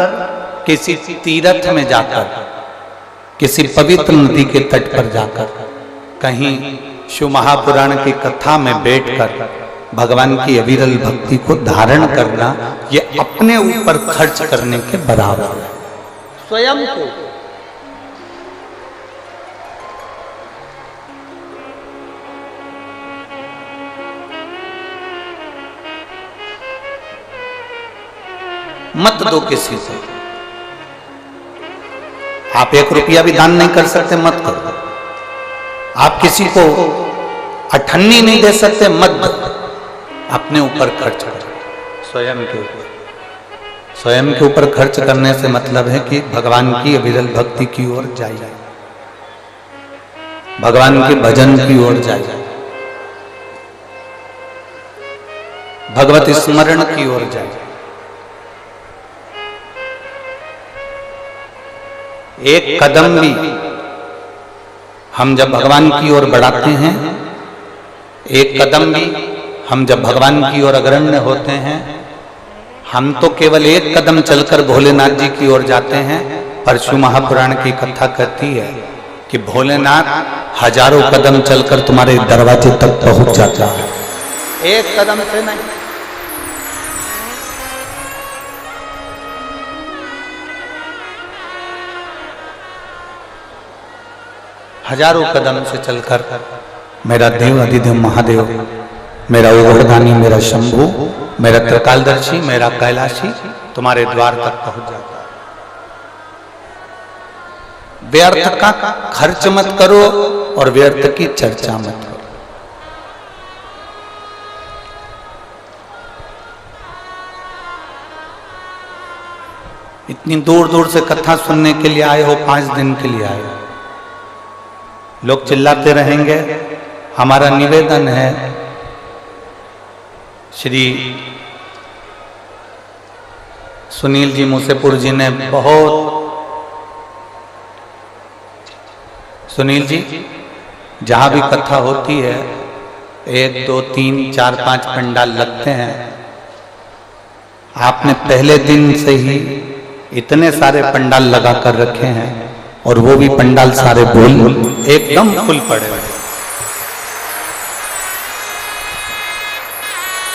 किसी तीर्थ में जाकर, किसी पवित्र नदी के तट पर जाकर, कहीं शिव महापुराण की कथा में बैठकर भगवान की अविरल भक्ति को धारण करना, ये अपने ऊपर खर्च करने के बराबर है। स्वयं को मत दो किसी से। आप 1 रुपया भी दान नहीं कर सकते, मत करो। आप किसी को अठन्नी नहीं दे सकते, मत दो। अपने ऊपर खर्च करो, स्वयं के ऊपर। स्वयं के ऊपर खर्च करने से मतलब है कि भगवान की अविरल भक्ति की ओर जाइए, भगवान के भजन की ओर जाइए, भगवत स्मरण की ओर जाइए। एक कदम भी हम जब भगवान की ओर बढ़ाते हैं, एक कदम भी हम जब भगवान की ओर अग्रण्य होते हैं, हम तो केवल एक कदम चलकर भोलेनाथ जी की ओर जाते हैं। पर शिव महापुराण की कथा कहती है कि भोलेनाथ हजारों कदम चलकर तुम्हारे दरवाजे तक पहुंच जाता है, एक कदम से नहीं। हजारों कदम से चलकर मेरा देव अधिदेव महादेव, मेरा उग्रदानी, मेरा शंभु, मेरा त्रिकालदर्शी, मेरा कैलाशी तुम्हारे द्वार तक पहुंच जाता है। व्यर्थ का खर्च मत करो और व्यर्थ की चर्चा मत करो। इतनी दूर दूर से कथा सुनने के लिए आए हो, 5 दिन के लिए आए हो, लोग चिल्लाते रहेंगे। हमारा निवेदन है, श्री सुनील जी मूसेपुर जी ने बहुत, सुनील जी जहां भी कथा होती है 1 2 3 4 5 पंडाल लगते हैं। आपने पहले दिन से ही इतने सारे पंडाल लगा कर रखे हैं और वो भी पंडाल सारे बोल एकदम फुल पड़े हुए।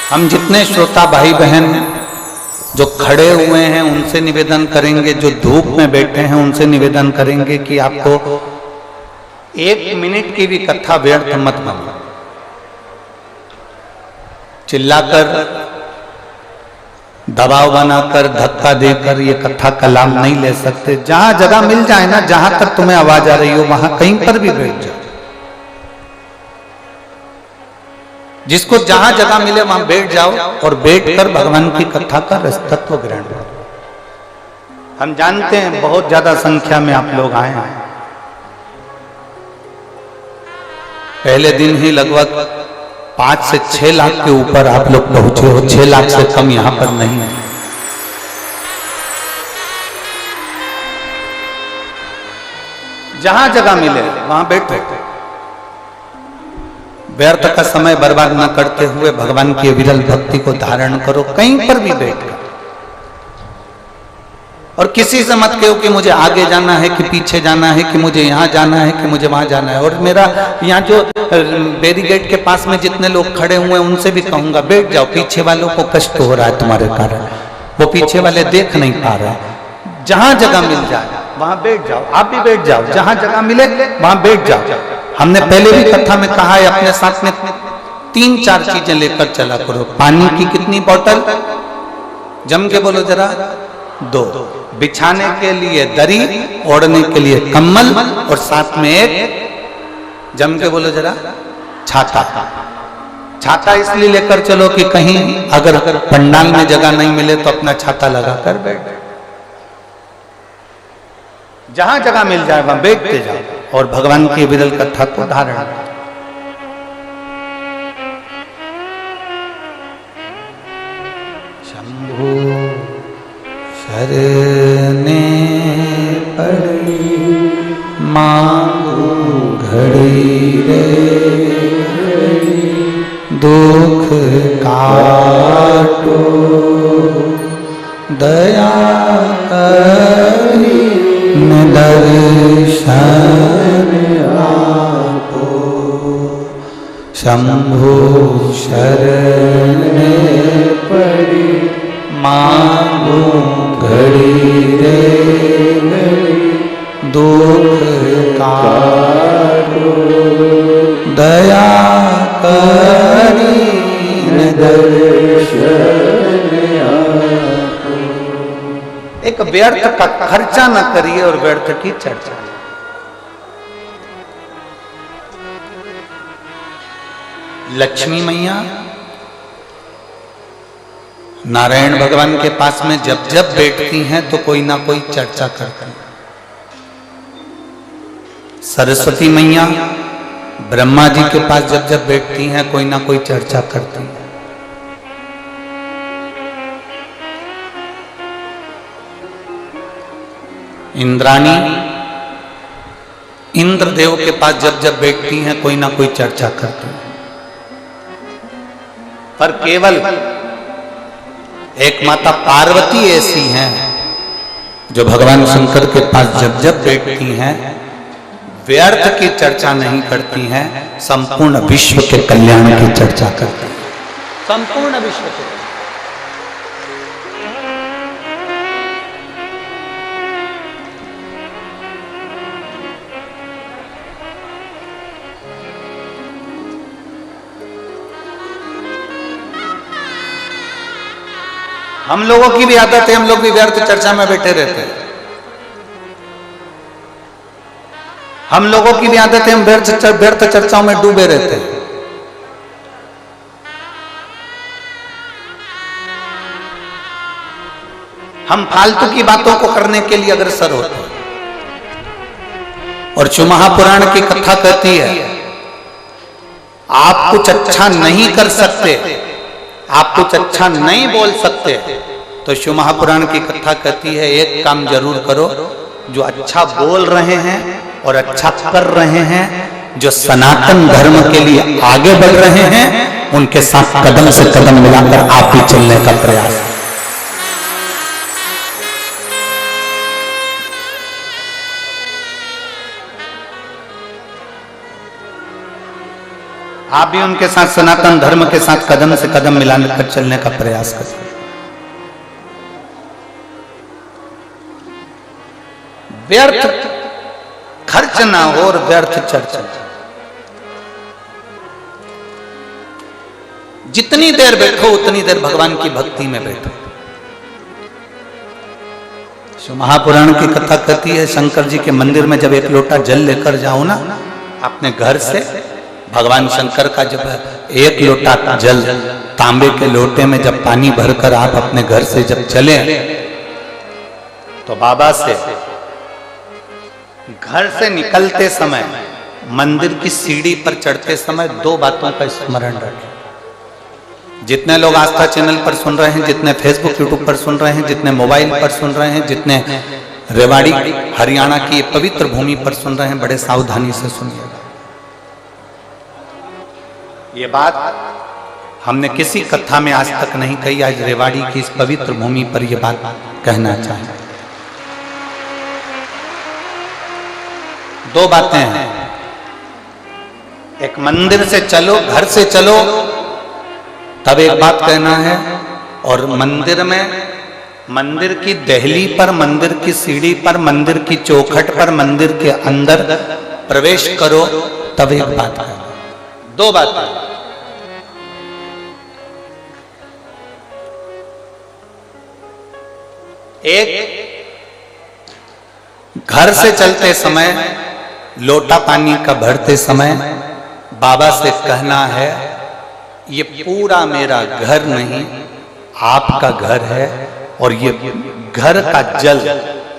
हम जितने श्रोता भाई बहन जो खड़े हुए हैं उनसे निवेदन करेंगे, जो धूप में बैठे हैं उनसे निवेदन करेंगे कि आपको 1 मिनट की भी कथा व्यर्थ मत बनो। चिल्लाकर, दबाव बनाकर, धक्का देकर ये कथा का लाभ नहीं ले सकते। जहां जगह मिल जाए ना, जहां तक तुम्हें आवाज आ रही हो वहां कहीं पर भी बैठ जाओ। जिसको जहां जगह मिले वहां बैठ जाओ और बैठकर भगवान की कथा का रसतत्व ग्रहण करो। हम जानते हैं बहुत ज्यादा संख्या में आप लोग आए हैं। पहले दिन ही लगभग 5 से 6 लाख के ऊपर आप लोग पहुंचे हो। 6 लाख से कम यहां पर नहीं है। जहां जगह मिले वहां बैठो। व्यर्थ का समय बर्बाद न करते हुए भगवान की अविरल भक्ति को धारण करो, कहीं पर भी बैठो। और किसी से मत कहो कि मुझे आगे जाना है कि पीछे जाना है, कि मुझे यहाँ जाना है कि मुझे वहां जाना है। और मेरा यहाँ जो बैरिकेड के पास में जितने लोग खड़े हुए हैं उनसे भी कहूंगा बैठ जाओ। पीछे वालों को कष्ट हो रहा है तुम्हारे कारण, वो पीछे वाले देख नहीं पा रहे। जहां जगह मिल जाए वहां बैठ जाओ। आप भी बैठ जाओ, जहां जगह मिले वहां बैठ जाओ। हमने पहले भी कथा में कहा है, अपने साथ में 3-4 चीजें लेकर चला करो। पानी की कितनी बोतल, जम के बोलो जरा। 2। बिछाने के लिए दरी, ओढ़ने के लिए कम्बल, और साथ में एक, जम के बोलो जरा, छाता। छाता इसलिए लेकर चलो कि कहीं अगर पंडाल में जगह नहीं मिले तो अपना छाता लगा कर बैठ, जहां जगह मिल जाए वहां बैठते जाओ और भगवान की विरल कथा को धारण। शंभु शरणे पड़ी मांगू घड़ी रे, दुख काटो दया करी दर्शन आपो। शंभु शरण पड़ी मांगो घड़ी रे घड़ी, दुख काटो दया करी दर्शन आपो। एक व्यर्थ का खर्चा न करिए और व्यर्थ की चर्चा। लक्ष्मी मैया नारायण भगवान के पास में जब जब बैठती हैं तो कोई ना कोई चर्चा करती हैं। सरस्वती मैया ब्रह्मा जी के पास जब जब बैठती हैं कोई ना कोई चर्चा करती हैं। इंद्राणी इंद्रदेव के पास जब जब बैठती हैं कोई ना कोई चर्चा करती हैं। पर केवल एक माता पार्वती ऐसी हैं जो भगवान शंकर के पास जब जब बैठती हैं व्यर्थ की चर्चा नहीं करती हैं, संपूर्ण विश्व के कल्याण की चर्चा करती हैं। संपूर्ण विश्व के। हम लोगों की भी आदत है, हम लोग भी व्यर्थ चर्चा में बैठे रहते हैं। हम लोगों की भी आदत है, हम व्यर्थ चर्चाओं में डूबे रहते हैं। हम फालतू की बातों को करने के लिए अग्रसर होते हैं। और शिव महापुराण की कथा कहती है आप कुछ अच्छा नहीं कर सकते, आप कुछ अच्छा नहीं बोल सकते, तो शिव महापुराण की कथा कहती है एक काम जरूर करो, जो अच्छा बोल रहे हैं और अच्छा कर रहे हैं, जो सनातन धर्म के लिए आगे बढ़ रहे हैं, उनके साथ कदम से कदम मिलाकर आप ही चलने का प्रयास। आप भी उनके साथ सनातन धर्म के साथ कदम से कदम मिलाकर चलने का प्रयास करें। व्यर्थ खर्च ना हो और व्यर्थ चर्चा। जितनी देर बैठो उतनी देर भगवान की भक्ति में बैठो। महापुराण की कथा कहती है शंकर जी के मंदिर में जब एक लोटा जल लेकर जाओ ना अपने घर से, भगवान शंकर का जब एक लोटा जल तांबे के लोटे में जब पानी भरकर आप अपने घर से जब चले तो बाबा से घर से निकलते समय मंदिर की सीढ़ी पर चढ़ते समय 2 बातों का स्मरण रखें। जितने लोग आस्था चैनल पर सुन रहे हैं, जितने फेसबुक यूट्यूब पर सुन रहे हैं, जितने मोबाइल पर सुन रहे हैं, जितने रेवाड़ी हरियाणा की पवित्र भूमि पर सुन रहे हैं, बड़े सावधानी से सुनिएगा। ये बात हमने किसी कथा में आज तक नहीं कही, आज रेवाड़ी की इस पवित्र भूमि पर यह बात कहना चाहें। 2 बातें हैं, एक मंदिर से चलो, घर से चलो तब एक बात कहना है, और मंदिर में, मंदिर की दहली पर, मंदिर की सीढ़ी पर, मंदिर की चौखट पर, मंदिर के अंदर प्रवेश करो तब एक बात कहना। 2 बातें। एक, घर से चलते समय लोटा पानी का भरते समय बाबा से कहना है, ये पूरा मेरा घर नहीं, आपका घर है, और ये घर का जल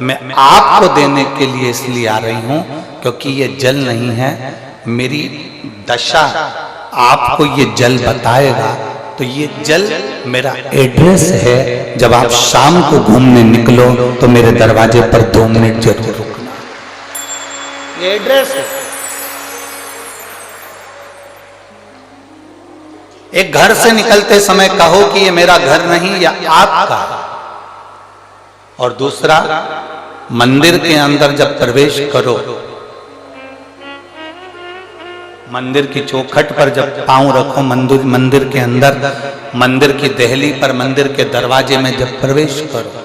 मैं आपको देने के लिए इसलिए आ रही हूं क्योंकि ये जल नहीं है, मेरी दशा आपको ये जल बताएगा। तो ये जल मेरा एड्रेस है, जब आप शाम को घूमने निकलो तो मेरे दरवाजे पर 2 मिनट जरूर रुकना। ये एड्रेस है। एक, घर से निकलते समय कहो कि ये मेरा घर नहीं, या आपका। और दूसरा, मंदिर के अंदर जब प्रवेश करो, मंदिर की चौखट पर जब पांव रखो, मंदिर के अंदर, मंदिर की देहली पर, मंदिर के दरवाजे में जब प्रवेश करो,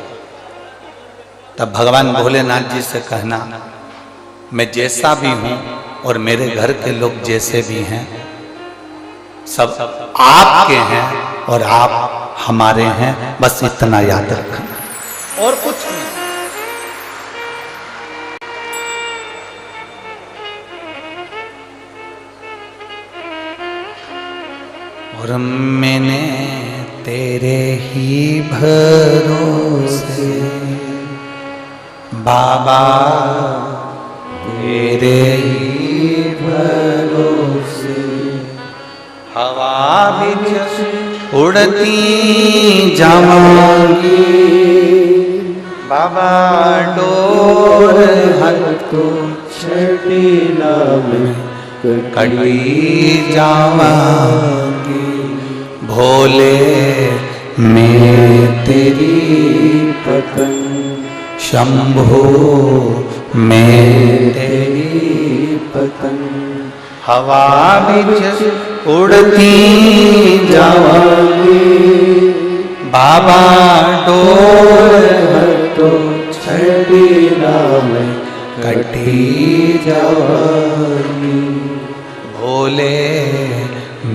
तब भगवान भोलेनाथ जी से कहना, मैं जैसा भी हूं और मेरे घर के लोग जैसे भी हैं, सब आपके हैं और आप हमारे हैं, बस इतना याद रखना, और कुछ नहीं। और मैंने तेरे ही भरोसे बाबा, तेरे ही भरोसे हवा बिच उड़ती जावांगी, बाबा डोर हर तो छटीला में कटी जावांगी, भोले मैं तेरी पतंग, शंभो मैं तेरी पतंग, हवा बिच उड़ती जावांगी, बाबा डोर हटो छड़ीला में कटी जावांगी, भोले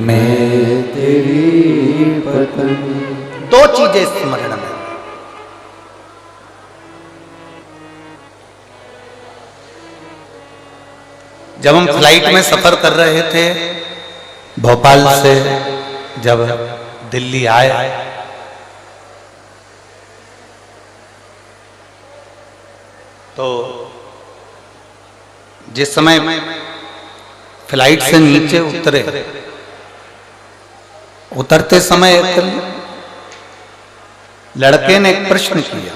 मैं तेरी पतंग। 2 चीजें स्मरण में। जब हम फ्लाइट में सफर कर रहे थे, भोपाल से जब दिल्ली आए, तो जिस समय फ्लाइट से नीचे उतरते समय एक लड़के ने एक प्रश्न किया,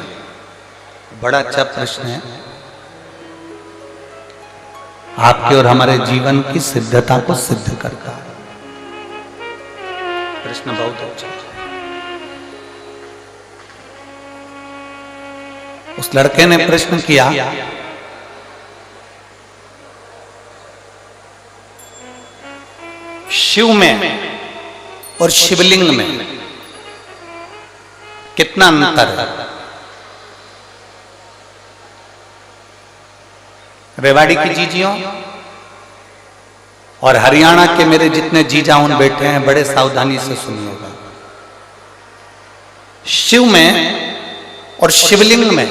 बड़ा अच्छा प्रश्न है, आपके और हमारे जीवन की सिद्धता को सिद्ध करता है। प्रश्न बहुत अच्छा है। उस लड़के ने प्रश्न किया, शिव में और शिवलिंग में कितना अंतर है? रेवाड़ी की जीजियों और हरियाणा के मेरे जितने जीजाउन बैठे हैं, बड़े सावधानी से सुनिएगा। शिव में और शिवलिंग में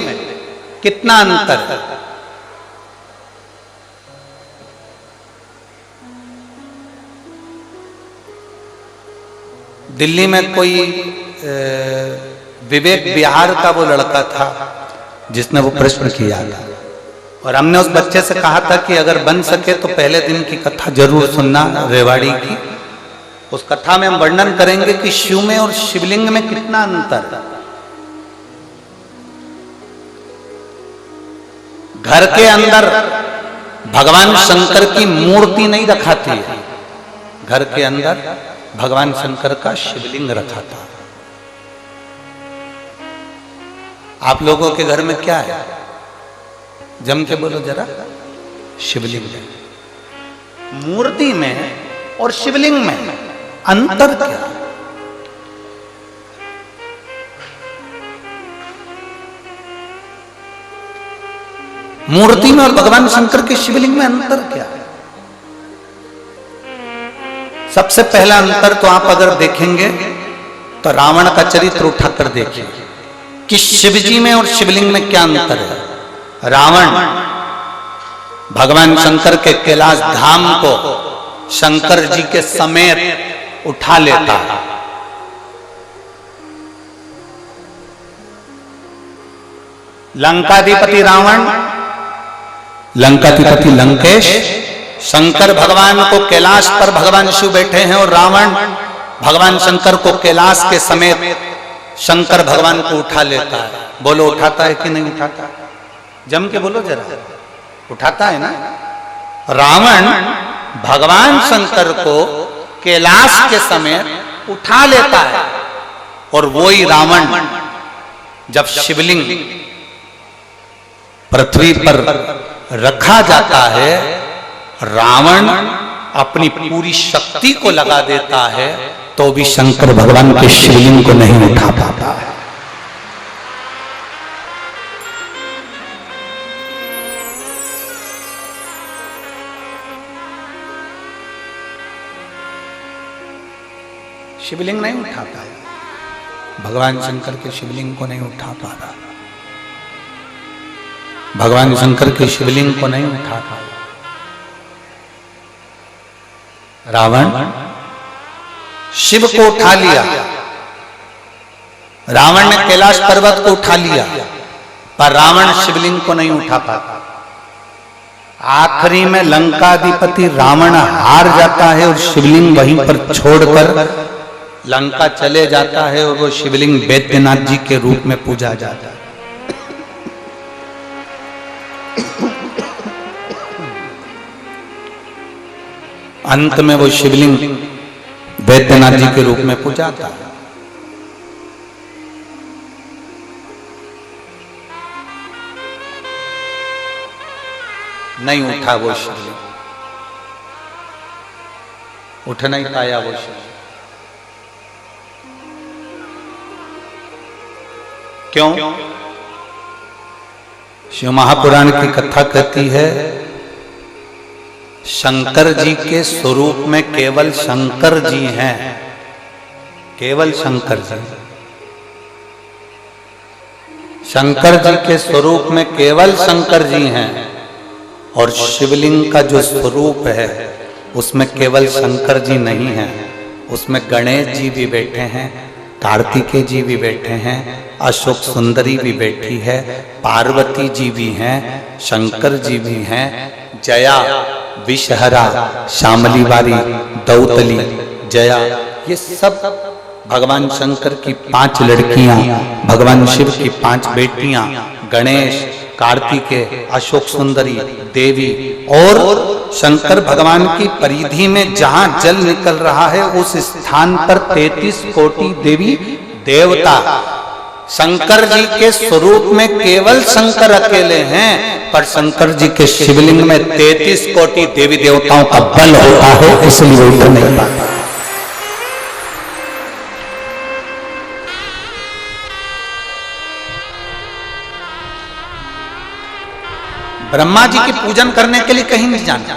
कितना अंतर है? दिल्ली में कोई विवेक बिहार का वो लड़का था जिसने वो प्रश्न किया था, और हमने उस बच्चे से कहा था कि अगर बन सके तो पहले दिन की कथा जरूर सुनना रेवाड़ी की। उस कथा में हम वर्णन करेंगे कि शिव में और शिवलिंग में कितना अंतर है। घर के अंदर भगवान शंकर की मूर्ति नहीं रखाती है, घर के अंदर भगवान शंकर का शिवलिंग रखा था। आप लोगों के घर में क्या है? जम के बोलो जरा। शिवलिंग है। मूर्ति में और शिवलिंग में अंतर क्या है? मूर्ति में और भगवान शंकर के शिवलिंग में अंतर क्या है? सबसे पहला अंतर तो आप अगर देखेंगे तो रावण का चरित्र उठाकर देखिए। कि शिव जी में और शिवलिंग में क्या अंतर है। रावण भगवान शंकर के कैलाश धाम को शंकर जी के समेत उठा लेता है। लंकाधिपति रावण, लंकाधिपति लंकेश, शंकर भगवान को कैलाश पर भगवान शिव बैठे हैं और रावण भगवान शंकर को कैलाश के समेत शंकर भगवान को उठा लेता है। बोलो उठाता है कि नहीं उठाता? जम के बोलो जरा, उठाता है ना। रावण भगवान शंकर को कैलाश के समेत उठा लेता है और वही रावण जब शिवलिंग पृथ्वी पर रखा जाता है, रावण अपनी पूरी शक्ति को लगा देता है तो भी शंकर भगवान के शिवलिंग को नहीं उठा पाता है। शिवलिंग नहीं उठाता है, भगवान शंकर के शिवलिंग को नहीं उठा पा रहा, भगवान शंकर के शिवलिंग को नहीं उठा पाया। रावण शिव को उठा लिया, रावण ने कैलाश पर्वत को उठा लिया, पर रावण शिवलिंग को नहीं उठा पाता। आखिरी में लंकाधिपति रावण हार जाता है और शिवलिंग वहीं पर छोड़कर लंका चले जाता है और वो शिवलिंग बैद्यनाथ जी के रूप में पूजा जाता है। अंत में वो शिवलिंग बैद्यनाथ जी के रूप में पूजाता है। नहीं उठा वो शिवलिंग, उठ नहीं पाया वो शिवलिंग। क्यों? शिव महापुराण की कथा कहती है शंकर जी के स्वरूप में केवल शंकर जी हैं, केवल शंकर जी। शंकर जी के स्वरूप में केवल शंकर जी हैं और शिवलिंग का जो स्वरूप है उसमें केवल शंकर जी नहीं हैं, उसमें गणेश जी भी बैठे हैं, कार्तिकेय जी भी बैठे हैं, अशोक सुंदरी भी बैठी है, पार्वती जी भी हैं, शंकर जी भी हैं, जया, विषहरा, श्यामली वारी, दौतली, जया, ये सब भगवान शंकर की 5 लड़कियां, भगवान शिव की 5 बेटियां, गणेश, कार्तिकेय, अशोक सुंदरी, देवी और शंकर भगवान की परिधि में जहां जल निकल रहा है उस स्थान पर 33 कोटि देवी देवता। शंकर जी के स्वरूप में केवल शंकर अकेले हैं, पर शंकर जी के शिवलिंग में 33 कोटि देवी देवताओं का बल होता है, इसलिए उठ नहीं पाता। ब्रह्मा जी की पूजन करने के लिए कहीं नहीं जाना,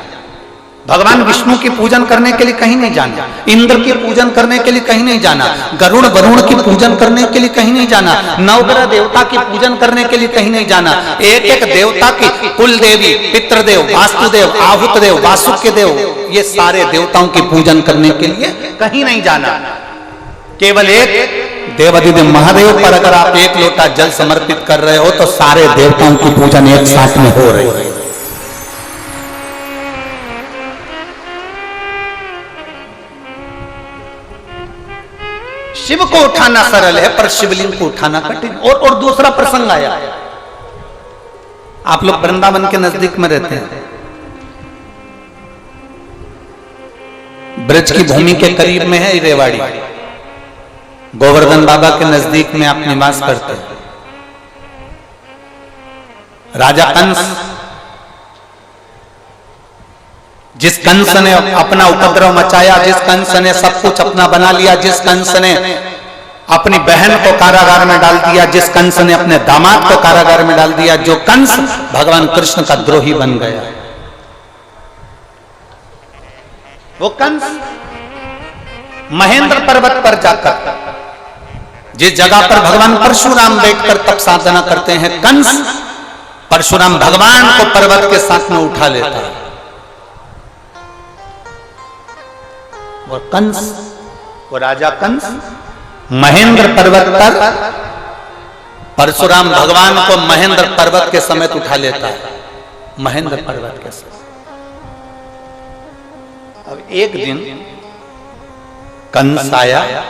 भगवान विष्णु की पूजन करने के लिए कहीं नहीं जाना, इंद्र की पूजन करने के लिए कहीं नहीं जाना, गरुड़ वरुण की पूजन करने के लिए कहीं नहीं जाना, नवग्रह देवता की पूजन करने के लिए कहीं नहीं जाना। एक एक देवता की कुल देवी, पितृदेव, वास्तुदेव, आहुतदेव, वासुकी देव, ये सारे देवताओं की पूजन करने के लिए कहीं नहीं जाना। केवल एक देवाधिदेव महादेव पर अगर आप 1 लोटा जल समर्पित कर रहे हो तो सारे देवताओं की पूजन एक साथ में हो रही है। शिव को उठाना सरल है पर शिवलिंग को उठाना कठिन। और दूसरा प्रसंग आया, आप लोग वृंदावन के नजदीक में रहते हैं, ब्रज की भूमि के करीब में है रेवाड़ी, गोवर्धन बाबा के नजदीक में आप निवास करते हैं। राजा कंस, जिस कंस ने अपना उपद्रव मचाया, जिस कंस ने सब कुछ अपना बना लिया, जिस कंस ने अपनी बहन को कारागार में डाल दिया, जिस कंस ने अपने दामाद को कारागार में डाल दिया, जो कंस भगवान कृष्ण का द्रोही बन गया, वो कंस महेंद्र पर्वत पर जाकर जिस जगह पर भगवान परशुराम बैठकर तप साधना करते हैं, कंस परशुराम भगवान को पर्वत के साथ में उठा लेता है। और कंस, वो राजा कंस महेंद्र पर्वत पर परशुराम भगवान को महेंद्र पर्वत के समेत उठा लेता है। महेंद्र पर्वत के समेत। अब एक दिन कंस आया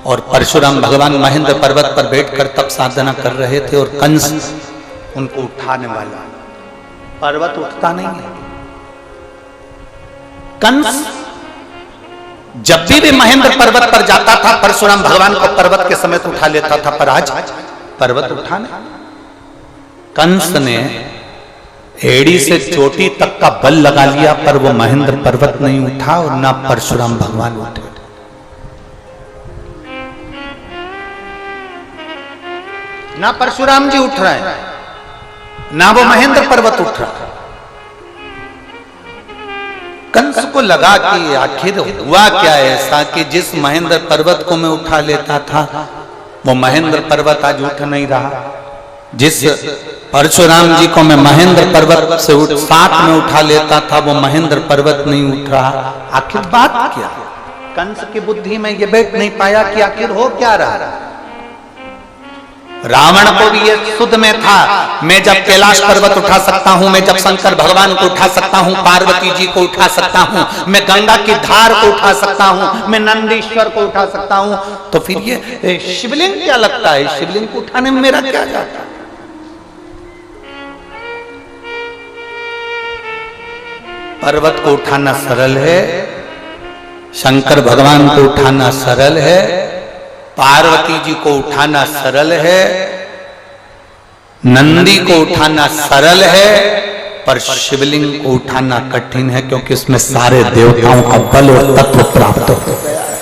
और परशुराम भगवान महेंद्र पर्वत पर बैठकर तप साधना कर रहे थे और कंस उनको उठाने वाला। पर्वत उठता नहीं है। कंस जब भी महेंद्र पर्वत पर जाता था, परशुराम भगवान को पर्वत के समेत उठा लेता था, पर आज पर्वत उठा नहीं। कंस ने एड़ी से चोटी तक का बल लगा लिया, पर वो महेंद्र पर्वत नहीं उठा और ना परशुराम भगवान उठे। ना परशुराम जी उठ रहे हैं, ना वो महेंद्र पर्वत उठ रहा। कंस को लगा कि आखिर हुआ क्या ऐसा कि जिस महेंद्र पर्वत को मैं उठा लेता था, वो महेंद्र पर्वत आज उठ नहीं रहा। जिस परशुराम जी को मैं महेंद्र पर्वत से साथ में उठा लेता था, वो महेंद्र पर्वत नहीं उठ रहा। आखिर बात क्या? कंस की बुद्धि में ये बैठ नहीं पाया कि आखिर हो क्या रहा। रावण को भी ये सुध में था, मैं जब कैलाश पर्वत उठा सकता हूं, मैं जब शंकर भगवान को उठा सकता हूं, पार्वती जी को उठा सकता हूं, मैं गंगा की धार को उठा सकता हूं, मैं नंदीश्वर को उठा सकता हूं, तो फिर ये शिवलिंग क्या लगता है? शिवलिंग को उठाने में मेरा क्या जाता? पर्वत को उठाना सरल है, शंकर भगवान को उठाना सरल है, पार्वती जी को उठाना सरल है, नंदी को उठाना सरल है, पर शिवलिंग को उठाना कठिन है, क्योंकि इसमें सारे देवताओं का बल और तत्व प्राप्त हो गया है।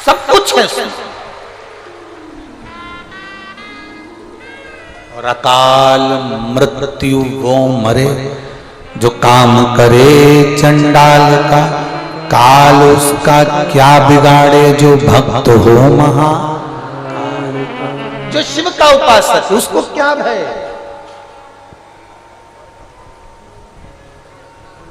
सब कुछ है इसमें। और अकाल मृत्यु वो मरे, जो काम करे चंडाल का, काल उसका क्या बिगाड़े, जो भक्त हो महा। जो शिव का उपासक, उसको क्या भय?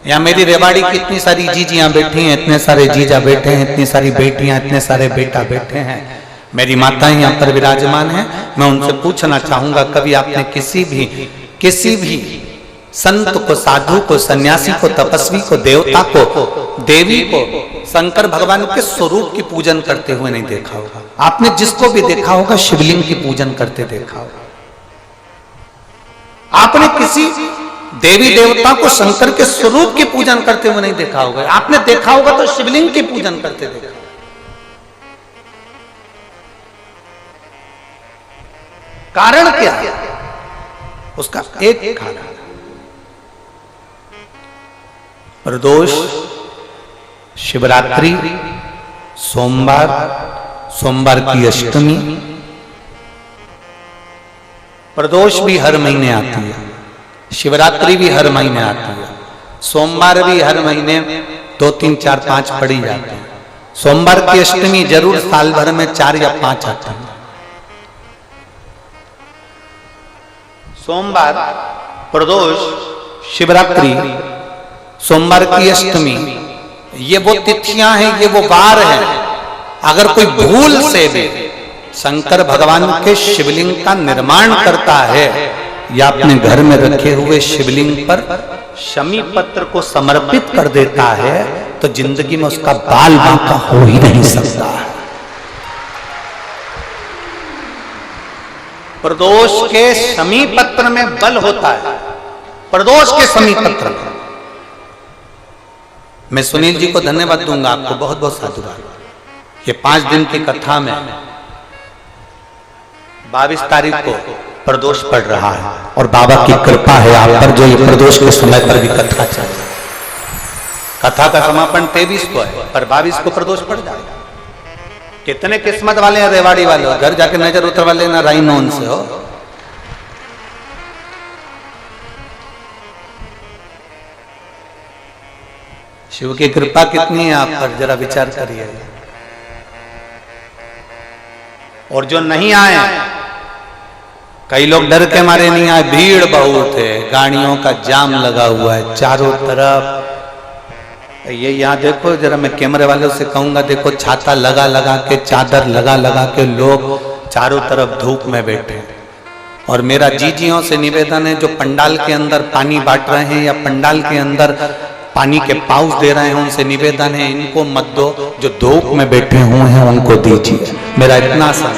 यहां मेरी रेवाड़ी की इतनी सारी जीजियां बैठी हैं, इतने सारे जीजा बैठे हैं, इतनी सारी बेटियां, इतने सारे बेटा बैठे हैं। मेरी माताएं यहां पर विराजमान हैं। मैं उनसे पूछना चाहूंगा, कभी आपने किसी भी संत को, साधु को, सन्यासी को, तपस्वी को, देवता को, देवी को शंकर भगवान के स्वरूप की पूजन करते हुए नहीं देखा होगा? आपने जिसको भी देखा होगा शिवलिंग की पूजन करते देखा होगा। आपने किसी देवी देवता को शंकर के स्वरूप की पूजन करते हुए नहीं देखा होगा। आपने देखा होगा तो शिवलिंग की पूजन करते देखा। कारण क्या है? उसका एक कारण, प्रदोष, शिवरात्रि, सोमवार की अष्टमी। प्रदोष भी हर महीने आती है, शिवरात्रि भी हर महीने आती है, सोमवार भी हर महीने 2, 3, 4, 5 पड़ी जाती है। सोमवार की अष्टमी जरूर साल भर में 4 या 5 आती है। सोमवार, प्रदोष, शिवरात्रि, सोमवार की अष्टमी, ये वो तिथियां हैं, ये वो वार हैं। अगर कोई भूल से भी शंकर भगवान के शिवलिंग का निर्माण करता है या अपने घर में रखे हुए शिवलिंग पर शमी पत्र को समर्पित कर देता है, तो जिंदगी में उसका बाल बांका हो ही नहीं सकता है। प्रदोष के शमी पत्र में बल होता है। प्रदोष के शमी पत्र में मैं सुनील जी को धन्यवाद दूंगा, आपको बहुत बहुत साधुवाद। ये 5 दिन की कथा में 22 तारीख को प्रदोष पड़ रहा है और बाबा की कृपा है आप पर, जो ये प्रदोष के समय पर भी कथा चल रही है। कथा का समापन 23 को है, पर 22 को प्रदोष पड़ जाएगा। कितने किस्मत वाले हैं रेवाड़ी वाले, घर जाके नजर उतरवा लेना राइनोन से हो। शिव की कृपा कितनी है आप पर, जरा विचार करिए। और जो नहीं आए, कई लोग डर के मारे नहीं आए, भीड़ बहुत है, गाड़ियों का जाम लगा हुआ है चारों तरफ। ये यहाँ देखो जरा, मैं कैमरे वालों से कहूंगा, देखो छाता लगा लगा के, चादर लगा लगा के लोग चारों तरफ धूप में बैठे। और मेरा जीजियों से निवेदन है, जो पंडाल के अंदर पानी बांट रहे हैं या पंडाल के अंदर पानी के पाउच दे रहे हैं, उनसे निवेदन है इनको मत दो, जो धूप में बैठे हुए हैं उनको दीजिए। मेरा इतना सा,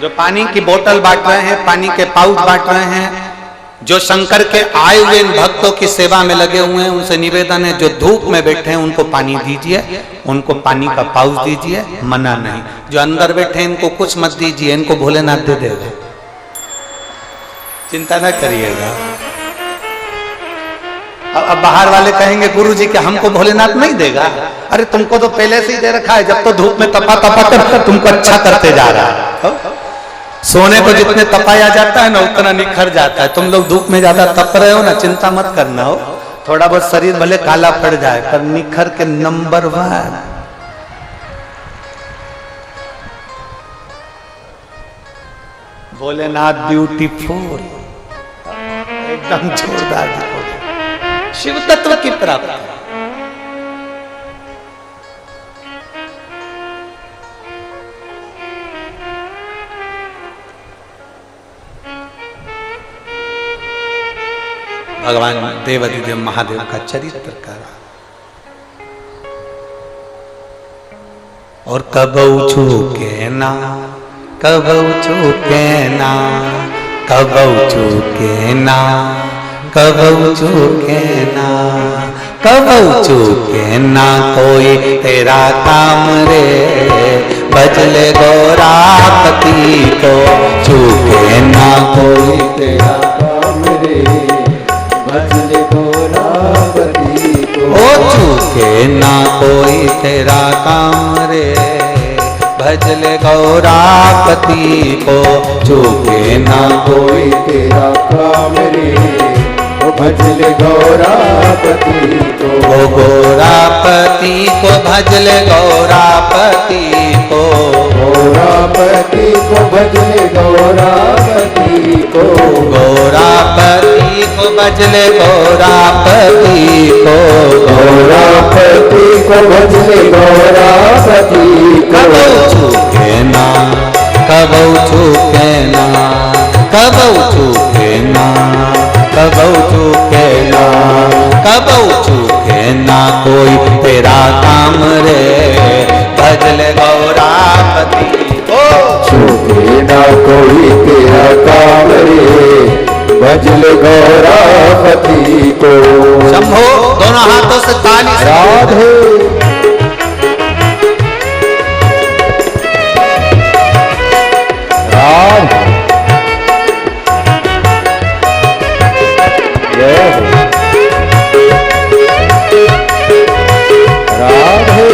जो पानी की बोतल बांट रहे हैं, पानी के पाउच बांट रहे हैं, जो शंकर के आए हुए इन भक्तों की सेवा में लगे हुए हैं, उनसे निवेदन है जो धूप में बैठे हैं उनको पानी दीजिए, उनको पानी का पाउच दीजिए, मना नहीं। जो अंदर बैठे हैं इनको कुछ मत दीजिए, इनको भोलेनाथ दे देगा, चिंता न करिएगा। अब बाहर वाले कहेंगे गुरुजी कि हमको भोलेनाथ नहीं देगा। अरे तुमको तो पहले से ही दे रखा है, जब तो धूप में तपा तपा कर तुमको अच्छा करते जा रहा है। सोने को जितने तपाया जाता है ना उतना निखर जाता है। तुम लोग धूप में ज्यादा तप रहे हो ना, चिंता मत करना हो, थोड़ा बहुत शरीर भले काला पड़ जाए पर निखर के नंबर 1। भोलेनाथ ब्यूटीफुल, एकदम जोरदार शिव तत्व की प्राप्ति। भगवान देवाधिदेव महादेव का चरित्र करा। और कबऊ छूके ना, कबऊ छूके ना, कबऊ छूके ना, कबऊ छूके ना, कबऊ छूके ना कोई तेरा काम रे, भजले गौरापति को छूके ना कोई तेरा काम रे, भजले गौरापति को। ओ छूके ना कोई तेरा काम रे, भजले गौरापति को, छूके ना कोई तेरा काम रे, भजले गौरापति को। ओ गौरापति को भजले गौरापति को, गौरापति को भजले गौरापति को, गौरापति को भजले गौरापति को, गौरापति को भजले गौरापति को। कबऊ छूके ना, कबऊ छूके ना, कबऊ छूके ना, कबऊ छूके ना, कबऊ छूके ना कोई तेरा काम रे, भजले गौरापति को। छूके ना कोई तेरा काम रे, भजले गौरापति को। शंभो दोनों हाथों से ताली से राधे। राधे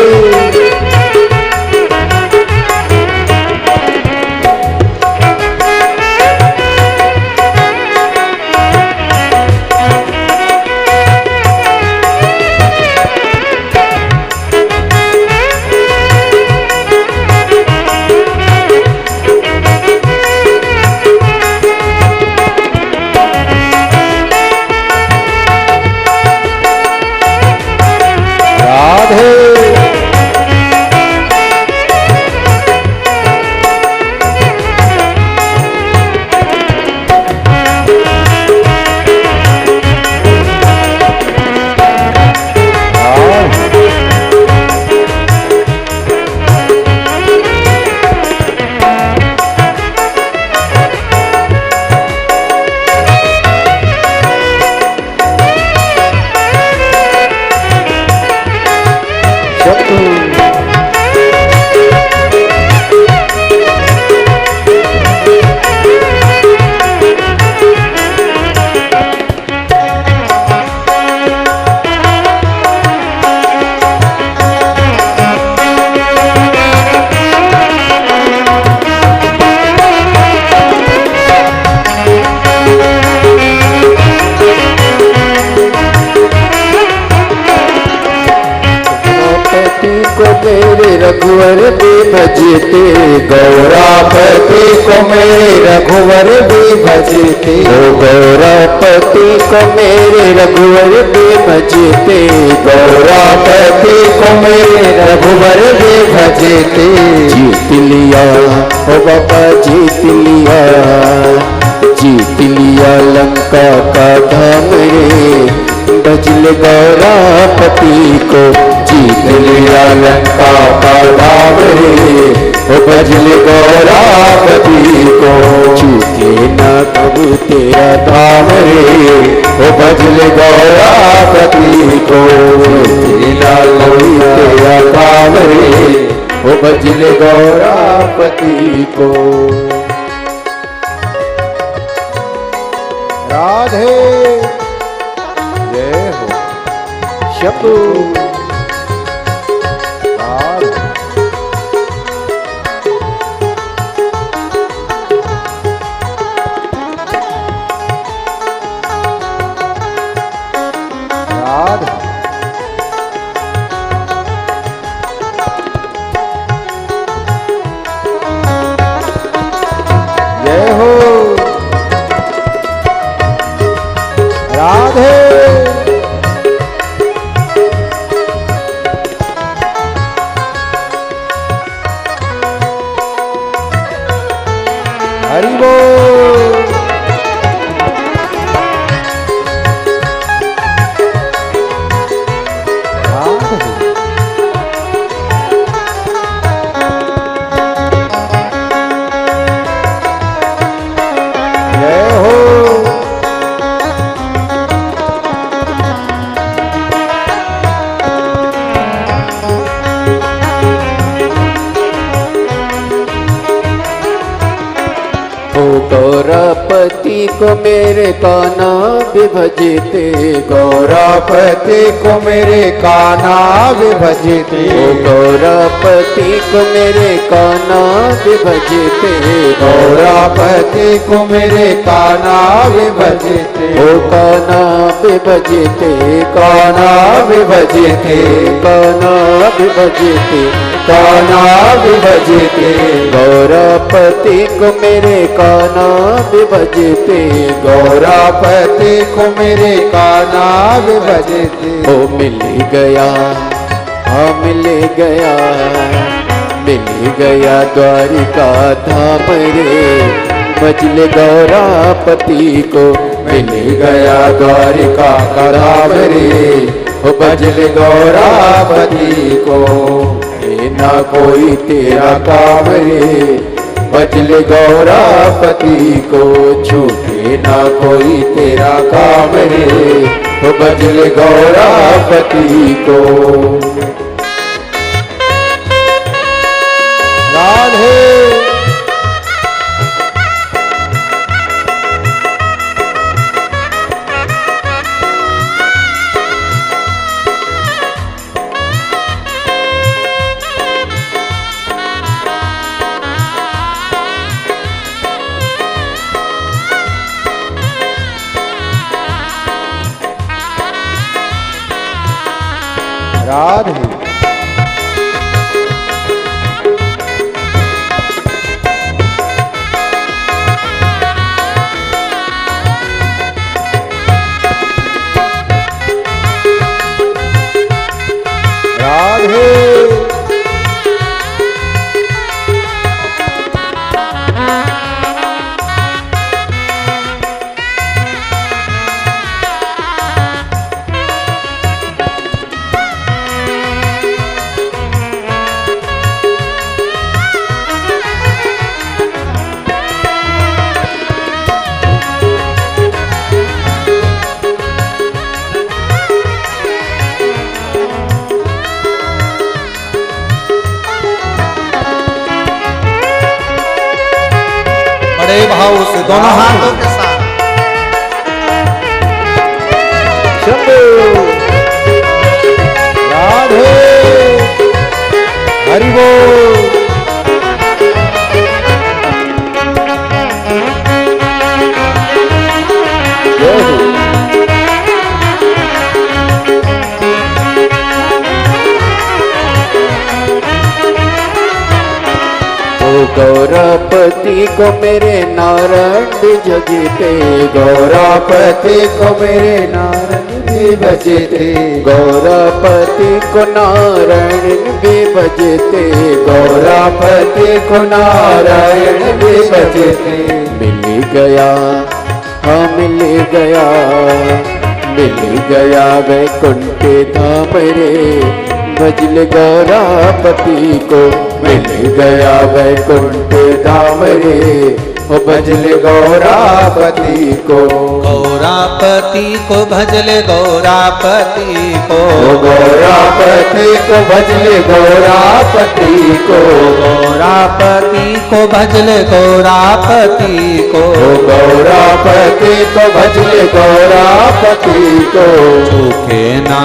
को मेरे रघुवर भी भजते, गौरापति को मेरे रघुवर भी भजते, गौरापति को मेरे रघुवर भी भजते, गौरापति को मेरे रघुवर भी भजते। जीत लिया ओ बाबा जीत लिया, जीत लिया लंका का धाम रे, भजल गौरापति को जीत लिया लंका का धाम रे, ओ भजल गौरापति को छूटे न कबू तेरा धाम रे, ओ भजल गौरापति को छूटे न कबू तेरा धाम रे, ओ भजल गौरापति को। राधे जय हो शंभू राधे। राधे जय हो राधे। हरि बोल। राधे जय हो गौरापति को मेरे कान्हा भी भजते, गौरापति को मेरे कान्हा भी भजते, गौरापति को मेरे कान्हा भी भजते, गौरापति को मेरे कान्हा भी भजते, ओ कान्हा भी भजते, कान्हा भी भजते, कान्हा भी भजते, कान्हा भी भजते, गौरापति को मेरे कान्हा भी भजते, गौरापति को मेरे कान्हा भी भजते। ओ मिल गया हाँ मिल गया, मिल गया द्वारिका धाम रे, भजल गौरापति को मिल गया द्वारिका का धाम रे, ओ भजल गौरापति को। ना कोई तेरा काम रे, भजल गौरापति को छूटे ना कोई तेरा काम रे, ओ भजल गौरापति को। राधे राधे राधे बड़े भाव से दोनों हाथों के साथ शंभू राधे हरि बोल। जय हो। गौरापति को मेरे नारायण भी जगते, गौरापति को मेरे नारायण भी भजते, गौरापति को नारायण भी भजते, गौरापति को नारायण भी भजते। मिल गया, हाँ मिल गया, मिल गया वैकुंठ धाम रे, भजल गौरापति को मिल गया वैकुंठ धाम रे, ओ भजल गौरापति को। गौरापति को भजल गौरापति को, गौरापति को भजल गौरापति को, गौरापति को भजल गौरापति को, गौरापति को भजल गौरापति को। चूके ना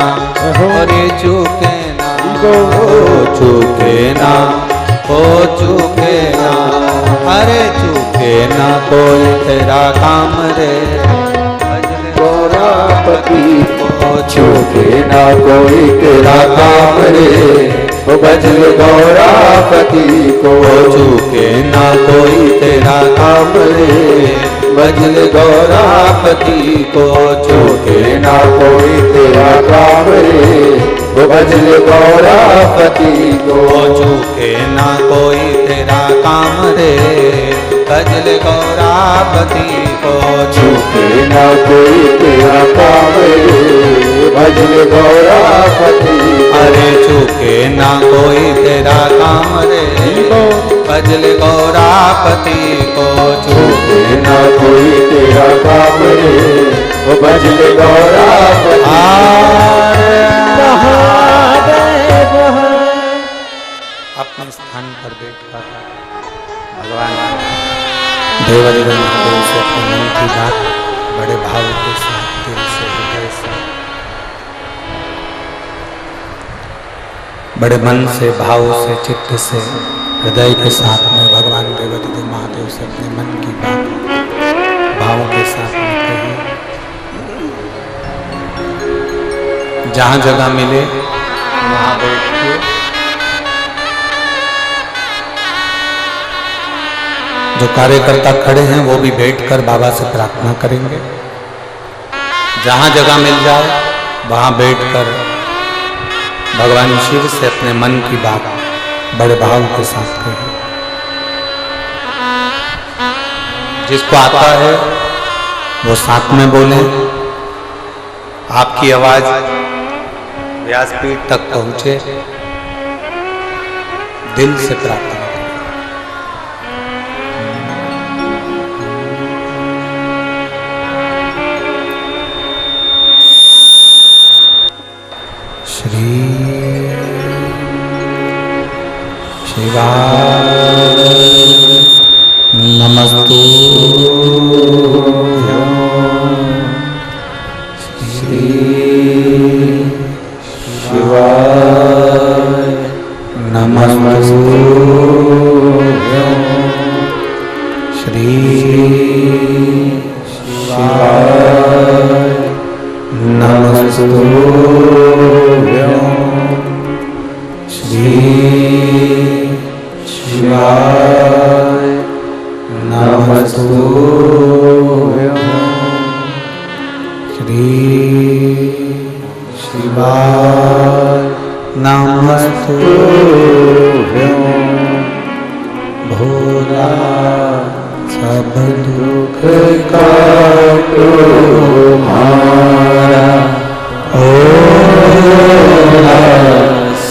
अरे चूके ना, चूके ना, ओ चूके ना, अरे चूके ना कोई तेरा काम रे, गौरापति को चूके ना कोई तेरा काम रे, ओ भजल गौरापति को। चूके ना कोई तेरा काम रे, भजल गौरापति को। चूके ना कोई तेरा काम रे, ओ भजल गौरापति को। चूके ना कोई तेरा काम रे, भजल गौरापति को। चूके ना कोई तेरा काम रे, भजल गौरापति। अरे चूके ना कोई तेरा काम रे, भजल गौरापति को। चूके ना कोई तेरा काम रे, ओ भजल गौरापति। अपने स्थान पर बैठकर भगवान देवादिदेव महादेव से अपने मन की बात बड़े भाव के साथ, दिल से, हृदय से, बड़े मन से, भाव से, चित्त से, हृदय के साथ में भगवान देवादिदेव महादेव से अपने मन की बात भाव के साथ में कही। जहाँ जगह मिले वहाँ बैठ के जो कार्यकर्ता खड़े हैं वो भी बैठकर बाबा से प्रार्थना करेंगे। जहाँ जगह मिल जाए वहाँ बैठकर भगवान शिव से अपने मन की बात बड़े भाव के साथ कहें। जिसको आता है वो साथ में बोले। आपकी आवाज व्यासपीठ तक पहुंचे। दिल से प्रार्थना करें। श्री शिवाय नमस्तु। श्री शिवाय नमस्तु। श्री शिवाय नमस्तु। श्री शिवाय नमस्तु। श्री शिवाय नमस्तु। भोला सब दुख काटो हमारा, भोला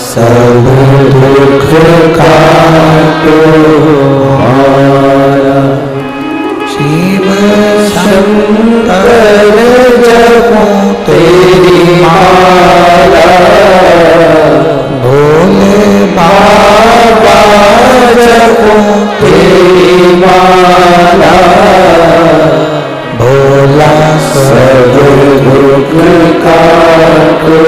सब दुख काटो हमारा। शिव शंकर जपो तेरी माला, भोले बाबा जपो तेरी माला। भोला सब दुख काटो